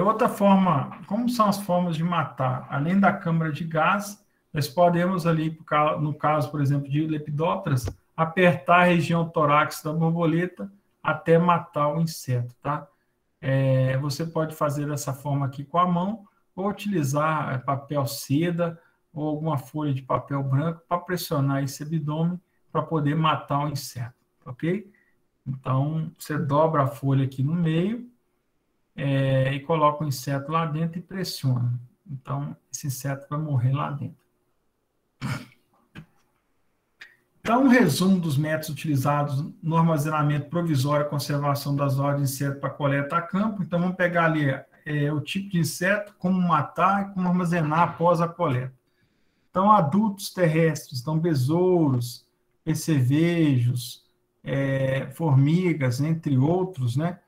Outra forma, como são as formas de matar? Além da câmara de gás, nós podemos ali, no caso, por exemplo, de lepidópteras, apertar a região torácica da borboleta até matar o inseto, tá? Você pode fazer dessa forma aqui com a mão, ou utilizar papel seda, ou alguma folha de papel branco para pressionar esse abdômen para poder matar o inseto, ok? Então, você dobra a folha aqui no meio e coloca o inseto lá dentro e pressiona. Então, esse inseto vai morrer lá dentro. Então, um resumo dos métodos utilizados no armazenamento provisório e conservação das ordens de inseto para coleta a campo. Então, vamos pegar ali o tipo de inseto, como matar e como armazenar após a coleta. Então, adultos terrestres, então besouros, percevejos, formigas, entre outros, né?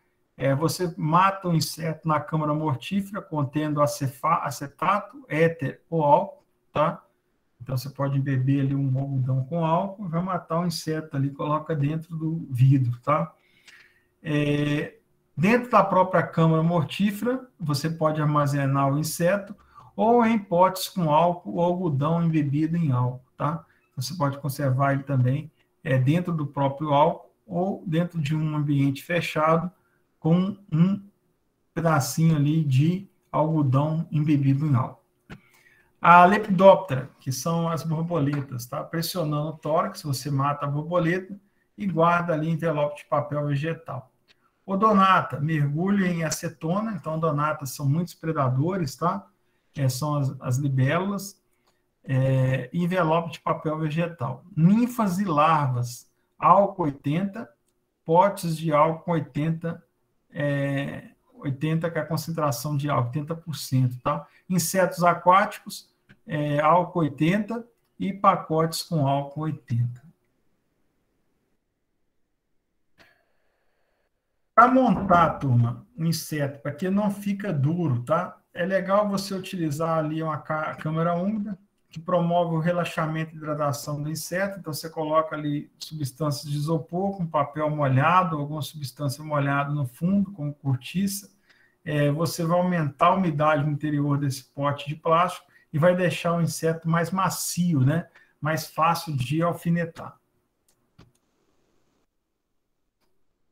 Você mata o inseto na câmara mortífera contendo acetato, éter ou álcool, tá? Então, você pode beber ali um algodão com álcool, vai matar o inseto ali, coloca dentro do vidro, tá? Dentro da própria câmara mortífera, você pode armazenar o inseto ou em potes com álcool ou algodão embebido em álcool, tá? Você pode conservar ele também dentro do próprio álcool ou dentro de um ambiente fechado com um pedacinho ali de algodão embebido em álcool. A lepidóptera, que são as borboletas, tá? Pressionando o tórax, você mata a borboleta e guarda ali envelope de papel vegetal. Odonata, mergulho em acetona, então odonatas são muitos predadores, tá? São as libélulas. envelope de papel vegetal. Ninfas e larvas, álcool 80, potes de álcool 80, 80 que é a concentração de álcool, 80%, tá? Insetos aquáticos, álcool 80 e pacotes com álcool 80. Para montar, turma, um inseto, para que não fica duro, tá? É legal você utilizar ali uma câmara úmida, que promove o relaxamento e hidratação do inseto. Então, você coloca ali substâncias de isopor com papel molhado, alguma substância molhada no fundo, como cortiça. Você vai aumentar a umidade no interior desse pote de plástico e vai deixar o inseto mais macio, né? Mais fácil de alfinetar.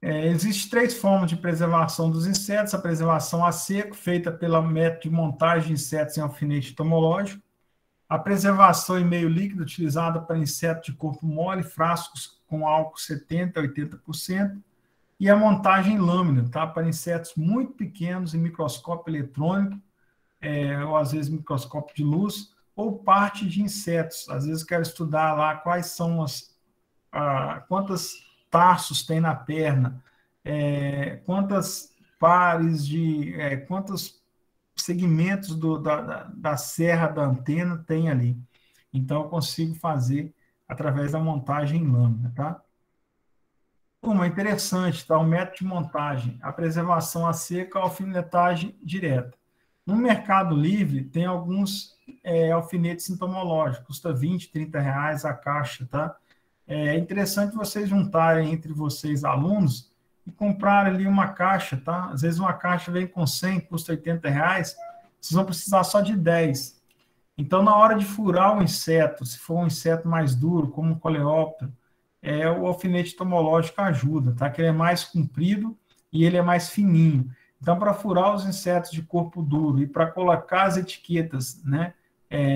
Existem 3 formas de preservação dos insetos: a preservação a seco, feita pelo método de montagem de insetos em alfinete entomológico; a preservação em meio líquido, utilizada para insetos de corpo mole, frascos com álcool 70% a 80%; e a montagem em lâmina, tá? Para insetos muito pequenos, em microscópio eletrônico, ou às vezes microscópio de luz, ou parte de insetos. Às vezes quero estudar lá quais são quantas tarsos tem na perna, quantas pares quantos segmentos da serra da antena tem ali. Então, eu consigo fazer através da montagem em lâmina, tá? Uma interessante, tá? O método de montagem, a preservação a seco, a alfinetagem direta. No Mercado Livre, tem alguns alfinetes entomológicos, custa R$20, R$30 a caixa, tá? É interessante vocês juntarem entre vocês, alunos, e comprar ali uma caixa, tá? Às vezes uma caixa vem com 100, custa R$80, vocês vão precisar só de 10. Então, na hora de furar o inseto, se for um inseto mais duro, como um coleóptero, o alfinete entomológico ajuda, tá? Que ele é mais comprido e ele é mais fininho. Então, para furar os insetos de corpo duro e para colocar as etiquetas, né,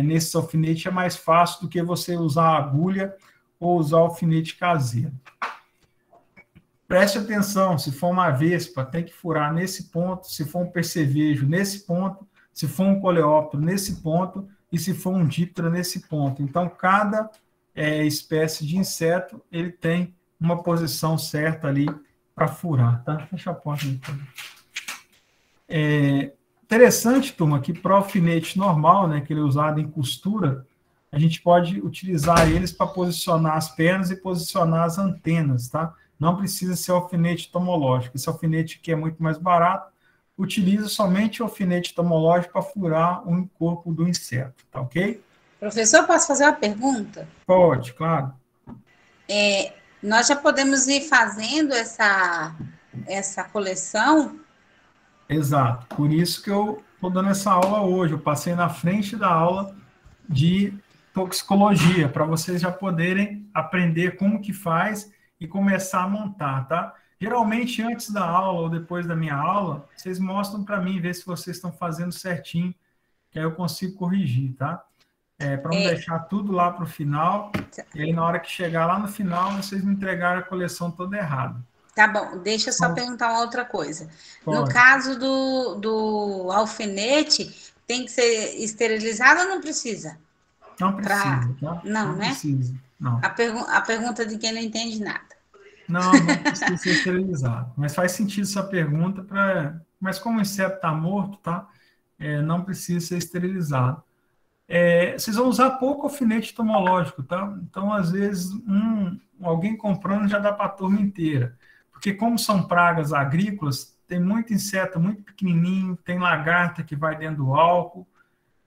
nesse alfinete é mais fácil do que você usar a agulha ou usar o alfinete caseiro. Preste atenção, se for uma vespa, tem que furar nesse ponto; se for um percevejo, nesse ponto; se for um coleóptero, nesse ponto; e se for um díptera, nesse ponto. Então, cada espécie de inseto, ele tem uma posição certa ali para furar, tá? Fecha a porta aí. Interessante, turma, que para o alfinete normal, né, que ele é usado em costura, a gente pode utilizar eles para posicionar as pernas e posicionar as antenas, tá? Não precisa ser alfinete entomológico. Esse alfinete aqui é muito mais barato. Utiliza somente o alfinete entomológico para furar o corpo do inseto, tá ok? Professor, posso fazer uma pergunta? Pode, claro. Nós já podemos ir fazendo essa coleção? Exato. Por isso que eu estou dando essa aula hoje. Eu passei na frente da aula de toxicologia, para vocês já poderem aprender como que faz e começar a montar, tá? Geralmente, antes da aula ou depois da minha aula, vocês mostram para mim, ver se vocês estão fazendo certinho, que aí eu consigo corrigir, tá? Para não deixar tudo lá para o final, e aí na hora que chegar lá no final, vocês me entregaram a coleção toda errada. Tá bom, deixa eu só perguntar uma outra coisa. Pode. No caso do alfinete, tem que ser esterilizado ou não precisa? Não precisa, tá? Não, né? Precisa, não. A pergunta de quem não entende nada. Não precisa ser esterilizado. Mas faz sentido essa pergunta, mas como o inseto está morto, tá? Não precisa ser esterilizado. Vocês vão usar pouco alfinete entomológico, tá? Então, às vezes, alguém comprando já dá para a turma inteira. Porque como são pragas agrícolas, tem muito inseto muito pequenininho, tem lagarta que vai dentro do álcool.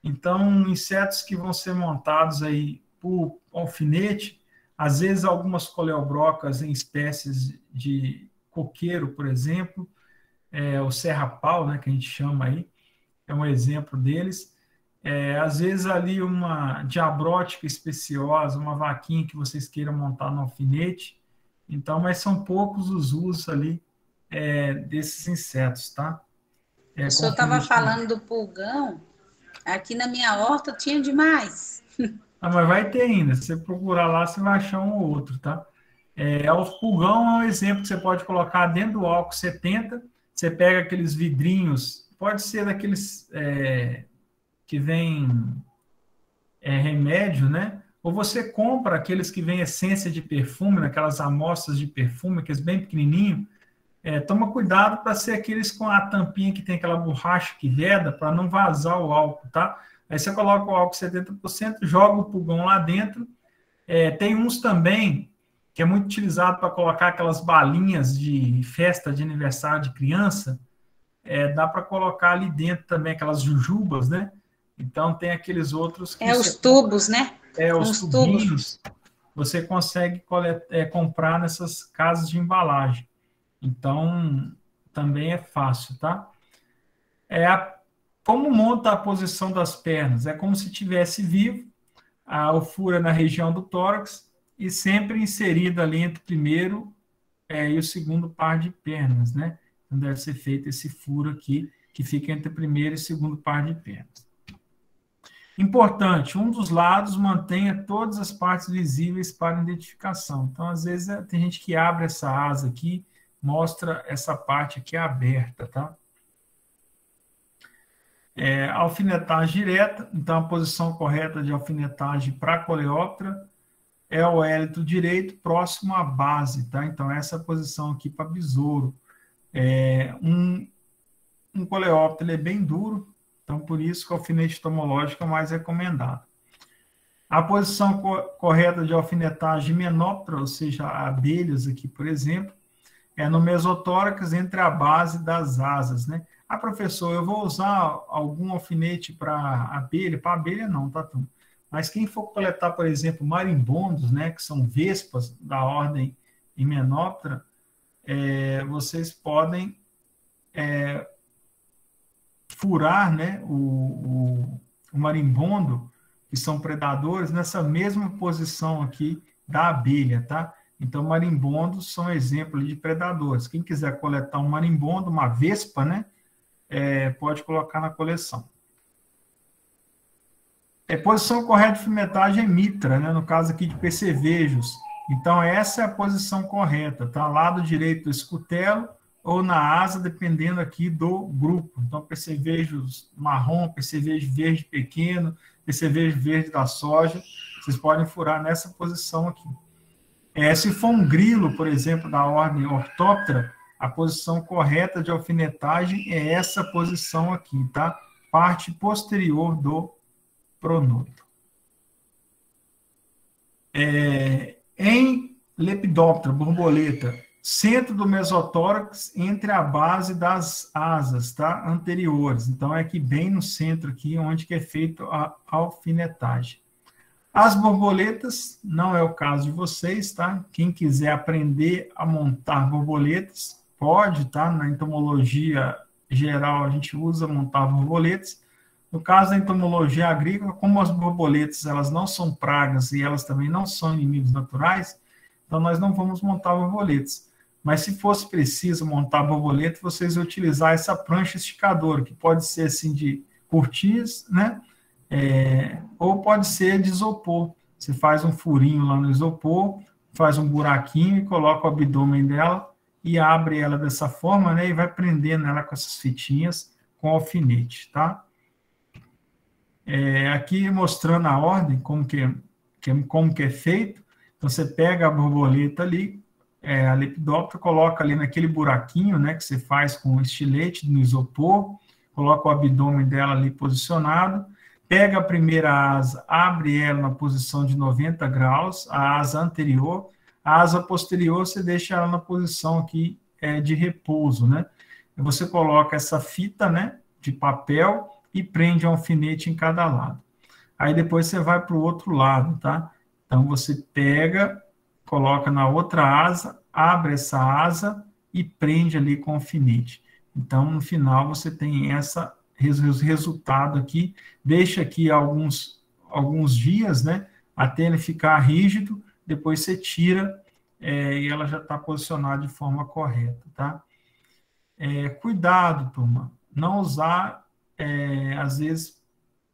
Então, insetos que vão ser montados aí por alfinete, às vezes algumas coleobrocas em espécies de coqueiro, por exemplo, o serra-pau, né, que a gente chama aí, é um exemplo deles. Às vezes ali uma diabrótica especiosa, uma vaquinha que vocês queiram montar no alfinete. Então, mas são poucos os usos ali desses insetos, tá? O senhor estava falando do pulgão, aqui na minha horta tinha demais. Mas vai ter ainda, se você procurar lá, você vai achar um ou outro, tá? O pulgão é um exemplo que você pode colocar dentro do álcool 70, você pega aqueles vidrinhos, pode ser daqueles que vem remédio, né? Ou você compra aqueles que vêm essência de perfume, naquelas amostras de perfume, aqueles bem pequenininho. Toma cuidado para ser aqueles com a tampinha que tem aquela borracha que veda, para não vazar o álcool, tá? Aí você coloca o álcool 70%, joga o pulgão lá dentro. Tem uns também que é muito utilizado para colocar aquelas balinhas de festa de aniversário de criança. Dá para colocar ali dentro também aquelas jujubas, né? Então tem aqueles outros que os tubos, né? os tubinhos, você consegue comprar nessas casas de embalagem. Então, também é fácil, tá? Como monta a posição das pernas? É como se estivesse vivo, o furo é na região do tórax e sempre inserido ali entre o primeiro e o segundo par de pernas, né? Então, deve ser feito esse furo aqui, que fica entre o primeiro e o segundo par de pernas. Importante, um dos lados mantenha todas as partes visíveis para identificação. Então, às vezes, tem gente que abre essa asa aqui, mostra essa parte aqui aberta, tá? Alfinetagem direta, então a posição correta de alfinetagem para a coleóptera é o hélito direito próximo à base, tá? Então, essa posição aqui para besouro. Um coleóptero é bem duro, então por isso que o alfinete tomológico é mais recomendado. A posição correta de alfinetagem menóptera, ou seja, abelhas aqui, por exemplo, é no mesotórax entre a base das asas, né? Professor, eu vou usar algum alfinete para abelha? Para abelha não, tá, turma? Mas quem for coletar, por exemplo, marimbondos, né, que são vespas da ordem Hymenoptera, vocês podem furar, né, o marimbondo, que são predadores, nessa mesma posição aqui da abelha, tá? Então, marimbondos são exemplos de predadores. Quem quiser coletar um marimbondo, uma vespa, né, pode colocar na coleção. Posição correta de fumetagem é mitra, né, no caso aqui de percevejos. Então, essa é a posição correta, tá? Lado direito do escutelo ou na asa, dependendo aqui do grupo. Então, percevejos marrom, percevejo verde pequeno, percevejo verde da soja, vocês podem furar nessa posição aqui. Se for um grilo, por exemplo, da ordem Orthoptera, a posição correta de alfinetagem é essa posição aqui, tá? Parte posterior do pronoto. Em Lepidoptera, borboleta, centro do mesotórax entre a base das asas, tá? Anteriores. Então, é aqui bem no centro, aqui, onde que é feito a alfinetagem. As borboletas, não é o caso de vocês, tá? Quem quiser aprender a montar borboletas, pode, tá? Na entomologia geral, a gente usa montar borboletas. No caso da entomologia agrícola, como as borboletas, elas não são pragas e elas também não são inimigos naturais, então nós não vamos montar borboletas. Mas se fosse preciso montar borboleta, vocês vão utilizar essa prancha esticadora, que pode ser assim de cortiça, né? Ou pode ser de isopor. Você faz um furinho lá no isopor, faz um buraquinho e coloca o abdômen dela e abre ela dessa forma, né? E vai prendendo ela com essas fitinhas com alfinete, tá? Aqui mostrando a ordem, como que é feito. Então, você pega a borboleta ali, a Lepidoptera, coloca ali naquele buraquinho, né, que você faz com o estilete no isopor, coloca o abdômen dela ali posicionado, pega a primeira asa, abre ela na posição de 90 graus, a asa anterior, a asa posterior você deixa ela na posição aqui de repouso, né? E você coloca essa fita, né, de papel e prende um alfinete em cada lado. Aí depois você vai para o outro lado, tá? Então você pega, coloca na outra asa, abre essa asa e prende ali com o alfinete. Então, no final, você tem esse resultado aqui, deixa aqui alguns dias, né, até ele ficar rígido, depois você tira e ela já está posicionada de forma correta, tá? Cuidado, turma, não usar, às vezes,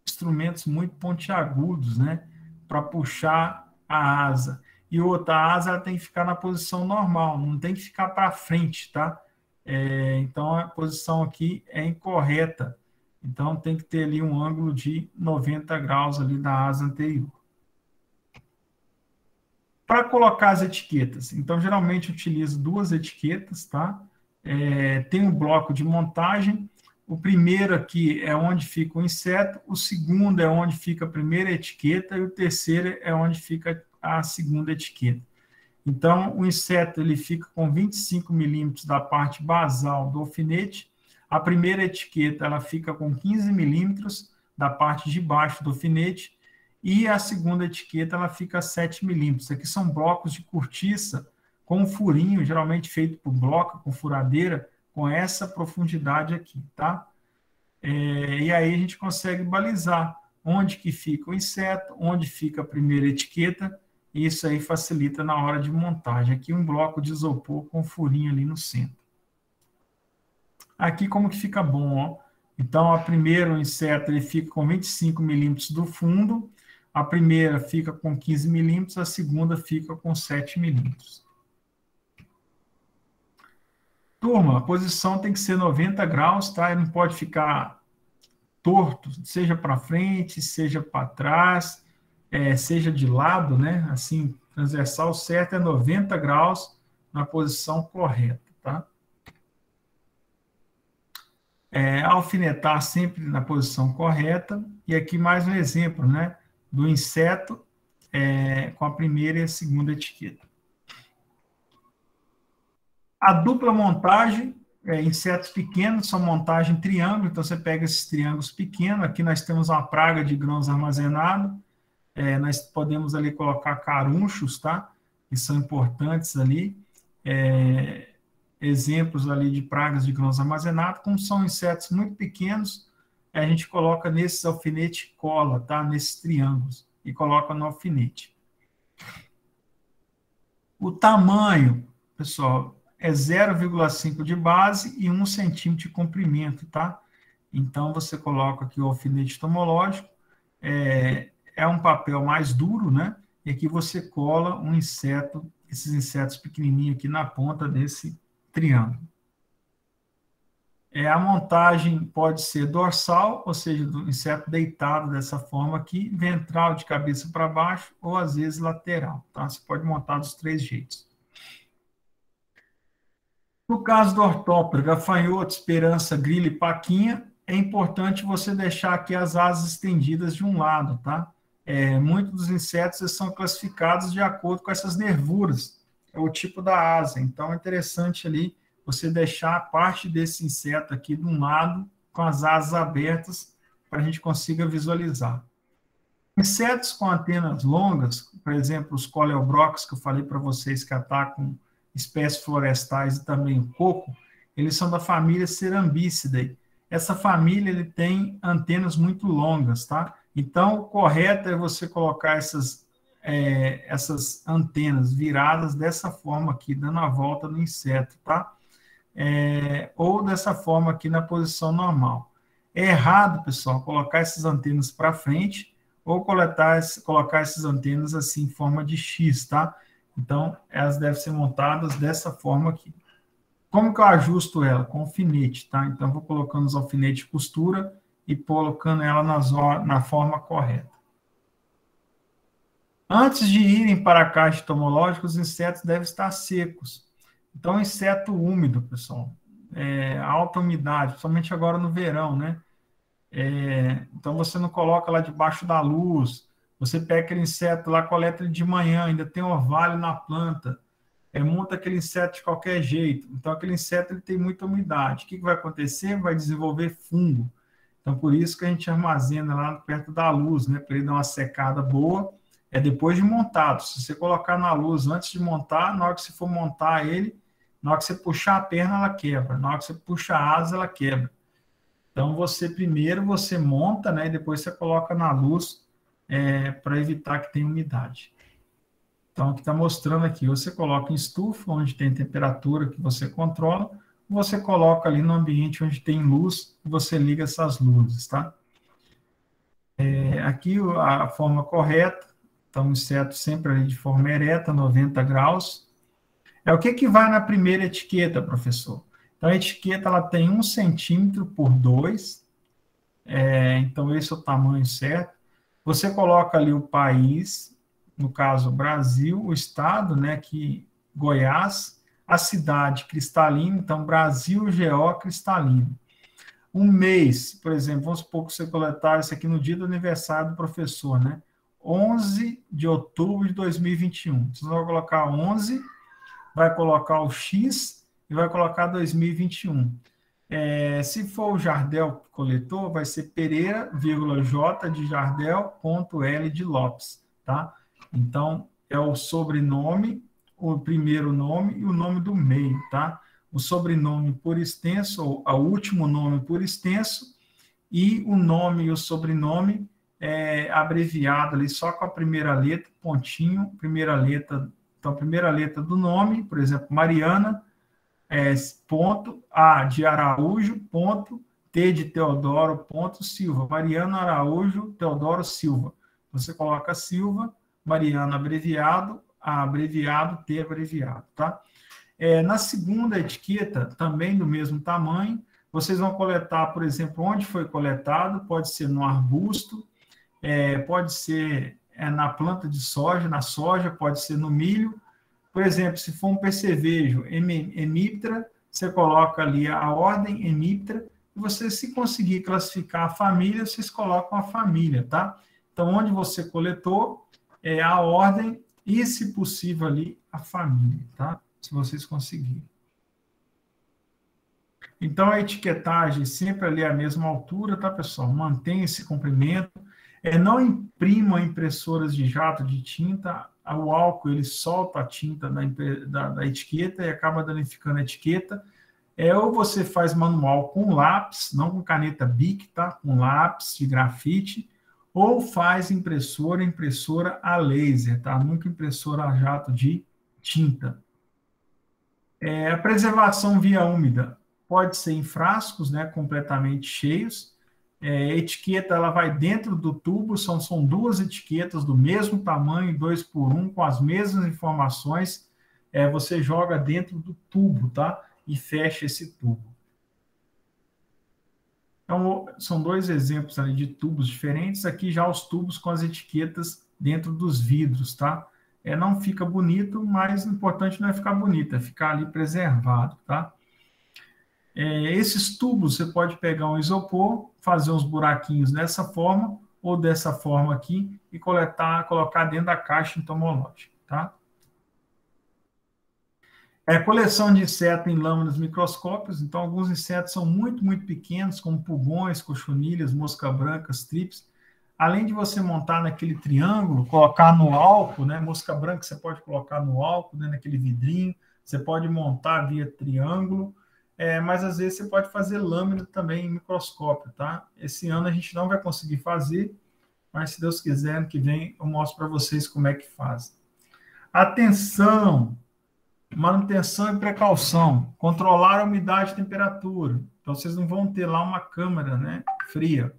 instrumentos muito pontiagudos, né, para puxar a asa. E outra asa ela tem que ficar na posição normal, não tem que ficar para frente, tá? Então, a posição aqui é incorreta. Então, tem que ter ali um ângulo de 90 graus ali da asa anterior. Para colocar as etiquetas, então, geralmente utilizo duas etiquetas, tá? Tem um bloco de montagem. O primeiro aqui é onde fica o inseto, o segundo é onde fica a primeira etiqueta e o terceiro é onde fica a segunda etiqueta. Então, o inseto ele fica com 25 milímetros da parte basal do alfinete, a primeira etiqueta ela fica com 15 milímetros da parte de baixo do alfinete e a segunda etiqueta ela fica a 7 milímetros. Aqui são blocos de cortiça com um furinho, geralmente feito por bloco, com furadeira, com essa profundidade aqui, tá? E aí a gente consegue balizar onde que fica o inseto, onde fica a primeira etiqueta, e isso aí facilita na hora de montagem. Aqui um bloco de isopor com um furinho ali no centro. Aqui como que fica bom, ó. Então, a primeira, o inseto, ele fica com 25 milímetros do fundo, a primeira fica com 15 milímetros, a segunda fica com 7 milímetros. Turma, a posição tem que ser 90 graus, tá? Ele não pode ficar torto, seja para frente, seja para trás, seja de lado, né? Assim, transversal, certo é 90 graus na posição correta, tá? Alfinetar sempre na posição correta. E aqui mais um exemplo, né? Do inseto com a primeira e a segunda etiqueta. A dupla montagem, insetos pequenos, são montagem em triângulo, então você pega esses triângulos pequenos, aqui nós temos uma praga de grãos armazenado, nós podemos ali colocar carunchos, tá? Que são importantes ali, exemplos ali de pragas de grãos armazenados, como são insetos muito pequenos, a gente coloca nesses alfinetes cola, tá? Nesses triângulos, e coloca no alfinete. O tamanho, pessoal, é 0,5 de base e 1 centímetro de comprimento, tá? Então, você coloca aqui o alfinete tomológico, é um papel mais duro, né? E aqui você cola um inseto, esses insetos pequenininhos aqui na ponta desse triângulo. A montagem pode ser dorsal, ou seja, do inseto deitado dessa forma aqui, ventral de cabeça para baixo, ou às vezes lateral, tá? Você pode montar dos 3 jeitos. No caso do ortóptero, gafanhoto, esperança, grilo e paquinha, é importante você deixar aqui as asas estendidas de um lado, tá? Muitos dos insetos são classificados de acordo com essas nervuras, o tipo da asa. Então, é interessante ali você deixar parte desse inseto aqui de um lado, com as asas abertas, para a gente consiga visualizar. Insetos com antenas longas, por exemplo, os coleobrocs, que eu falei para vocês que atacam espécies florestais e também o coco, eles são da família Cerambicidae. Essa família ele tem antenas muito longas, tá? Então, o correto é você colocar essas antenas viradas dessa forma aqui, dando a volta no inseto, tá? Ou dessa forma aqui na posição normal. É errado, pessoal, colocar essas antenas para frente ou colocar essas antenas assim em forma de X, tá? Então, elas devem ser montadas dessa forma aqui. Como que eu ajusto ela? Com alfinete, tá? Então, eu vou colocando os alfinetes de costura e colocando ela na forma correta. Antes de irem para a caixa tomológica, os insetos devem estar secos. Então, inseto úmido, pessoal, alta umidade, principalmente agora no verão, né? Então, você não coloca lá debaixo da luz, você pega aquele inseto lá, coleta ele de manhã, ainda tem orvalho na planta, monta aquele inseto de qualquer jeito. Então, aquele inseto ele tem muita umidade. O que vai acontecer? Vai desenvolver fungo. Então, por isso que a gente armazena lá perto da luz, né? Para ele dar uma secada boa. Depois de montado. Se você colocar na luz antes de montar, na hora que você for montar ele, na hora que você puxar a perna, ela quebra. Na hora que você puxa a asa, ela quebra. Então, primeiro você monta, né? E depois você coloca na luz para evitar que tenha umidade. Então, aqui está mostrando aqui, você coloca em estufa, onde tem temperatura que você controla, você coloca ali no ambiente onde tem luz, e você liga essas luzes, tá? Aqui a forma correta, então o inseto sempre ali de forma ereta, 90 graus. O que vai na primeira etiqueta, professor? Então, a etiqueta ela tem 1 centímetro por 2, Então, esse é o tamanho certo. Você coloca ali o país, no caso, Brasil, o estado, né, que Goiás, a cidade, Cristalina, então, Brasil, GO, Cristalina. Um mês, por exemplo, vamos supor que você coletar isso aqui no dia do aniversário do professor, né? 11 de outubro de 2021. Você vai colocar 11, vai colocar o X e vai colocar 2021. Se for o Jardel que coletou, vai ser Pereira, J de Jardel, ponto L de Lopes, tá? Então, é o sobrenome, o primeiro nome e o nome do meio, tá? O sobrenome por extenso, ou o último nome por extenso, e o nome e o sobrenome abreviado ali, só com a primeira letra, pontinho, primeira letra, então, a primeira letra do nome, por exemplo, Mariana, ponto, A de Araújo, ponto, T de Teodoro, ponto, Silva. Mariana Araújo, Teodoro Silva. Você coloca Silva, Mariana abreviado, A abreviado, T abreviado, tá? Na segunda etiqueta, também do mesmo tamanho, vocês vão coletar, por exemplo, onde foi coletado, pode ser no arbusto, pode ser na planta de soja, na soja, pode ser no milho. Por exemplo, se for um percevejo hemiptera, você coloca ali a ordem hemiptera, e você, se conseguir classificar a família, vocês colocam a família, tá? Então, onde você coletou, a ordem e, se possível, ali, a família, tá? Se vocês conseguirem. Então, a etiquetagem sempre ali à mesma altura, tá, pessoal? Mantenha esse comprimento. Não imprimam impressoras de jato de tinta. O álcool, ele solta a tinta da etiqueta e acaba danificando a etiqueta. Ou você faz manual com lápis, não com caneta Bic, tá? Com lápis de grafite, ou faz impressora a laser, tá? Nunca impressora a jato de tinta. A preservação via úmida pode ser em frascos, né, completamente cheios. Etiqueta, ela vai dentro do tubo, são duas etiquetas do mesmo tamanho, 2x1, com as mesmas informações. Você joga dentro do tubo, tá? E fecha esse tubo. Então, são dois exemplos ali de tubos diferentes. Aqui já os tubos com as etiquetas dentro dos vidros, tá? Não fica bonito, mas o importante não é ficar bonito, é ficar ali preservado, tá? Esses tubos, você pode pegar um isopor, fazer uns buraquinhos dessa forma, ou dessa forma aqui, e colocar dentro da caixa entomológica, tá? Coleção de insetos em lâminas microscópicas. Então, alguns insetos são muito, muito pequenos, como pulgões, cochonilhas, mosca brancas, trips. Além de você montar naquele triângulo, colocar no álcool, né? Mosca branca você pode colocar no álcool, né? Naquele vidrinho. Você pode montar via triângulo. Mas, às vezes, você pode fazer lâmina também em microscópio, tá? Esse ano a gente não vai conseguir fazer, mas, se Deus quiser, ano que vem eu mostro para vocês como é que faz. Atenção! Manutenção e precaução. Controlar a umidade e temperatura. Então, vocês não vão ter lá uma câmera, né, fria.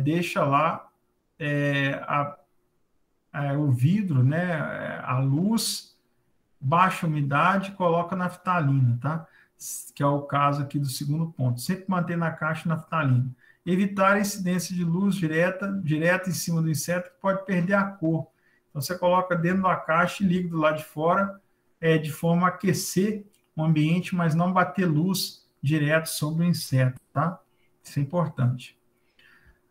Deixa lá o vidro, né, a luz, baixa umidade, coloca naftalina, tá? Que é o caso aqui do segundo ponto. Sempre manter na caixa naftalina. Evitar a incidência de luz direta em cima do inseto, que pode perder a cor. Então, você coloca dentro da caixa e liga do lado de fora, de forma a aquecer o ambiente, mas não bater luz direto sobre o inseto, tá? Isso é importante.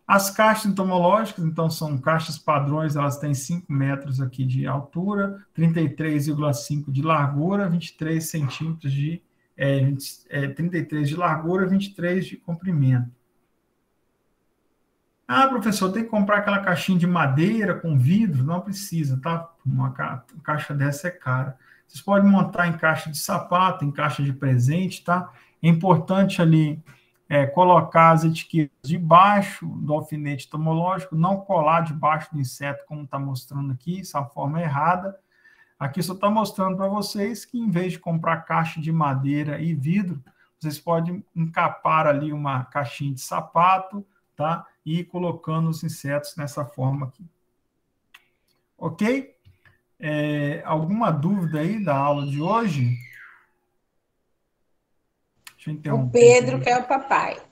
As caixas entomológicas, então, são caixas padrões, elas têm 5 metros aqui de altura, 33,5 de largura, 23 centímetros 33 de largura, 23 de comprimento. Ah, professor, tem que comprar aquela caixinha de madeira com vidro? Não precisa, tá? Uma caixa dessa é cara. Vocês podem montar em caixa de sapato, em caixa de presente, tá? É importante ali colocar as etiquetas debaixo do alfinete entomológico, não colar debaixo do inseto, como está mostrando aqui, essa é a forma errada. Aqui só está mostrando para vocês que, em vez de comprar caixa de madeira e vidro, vocês podem encapar ali uma caixinha de sapato, tá? E ir colocando os insetos nessa forma aqui. Ok? Alguma dúvida aí da aula de hoje? Deixa eu interromper. O Pedro quer o papai.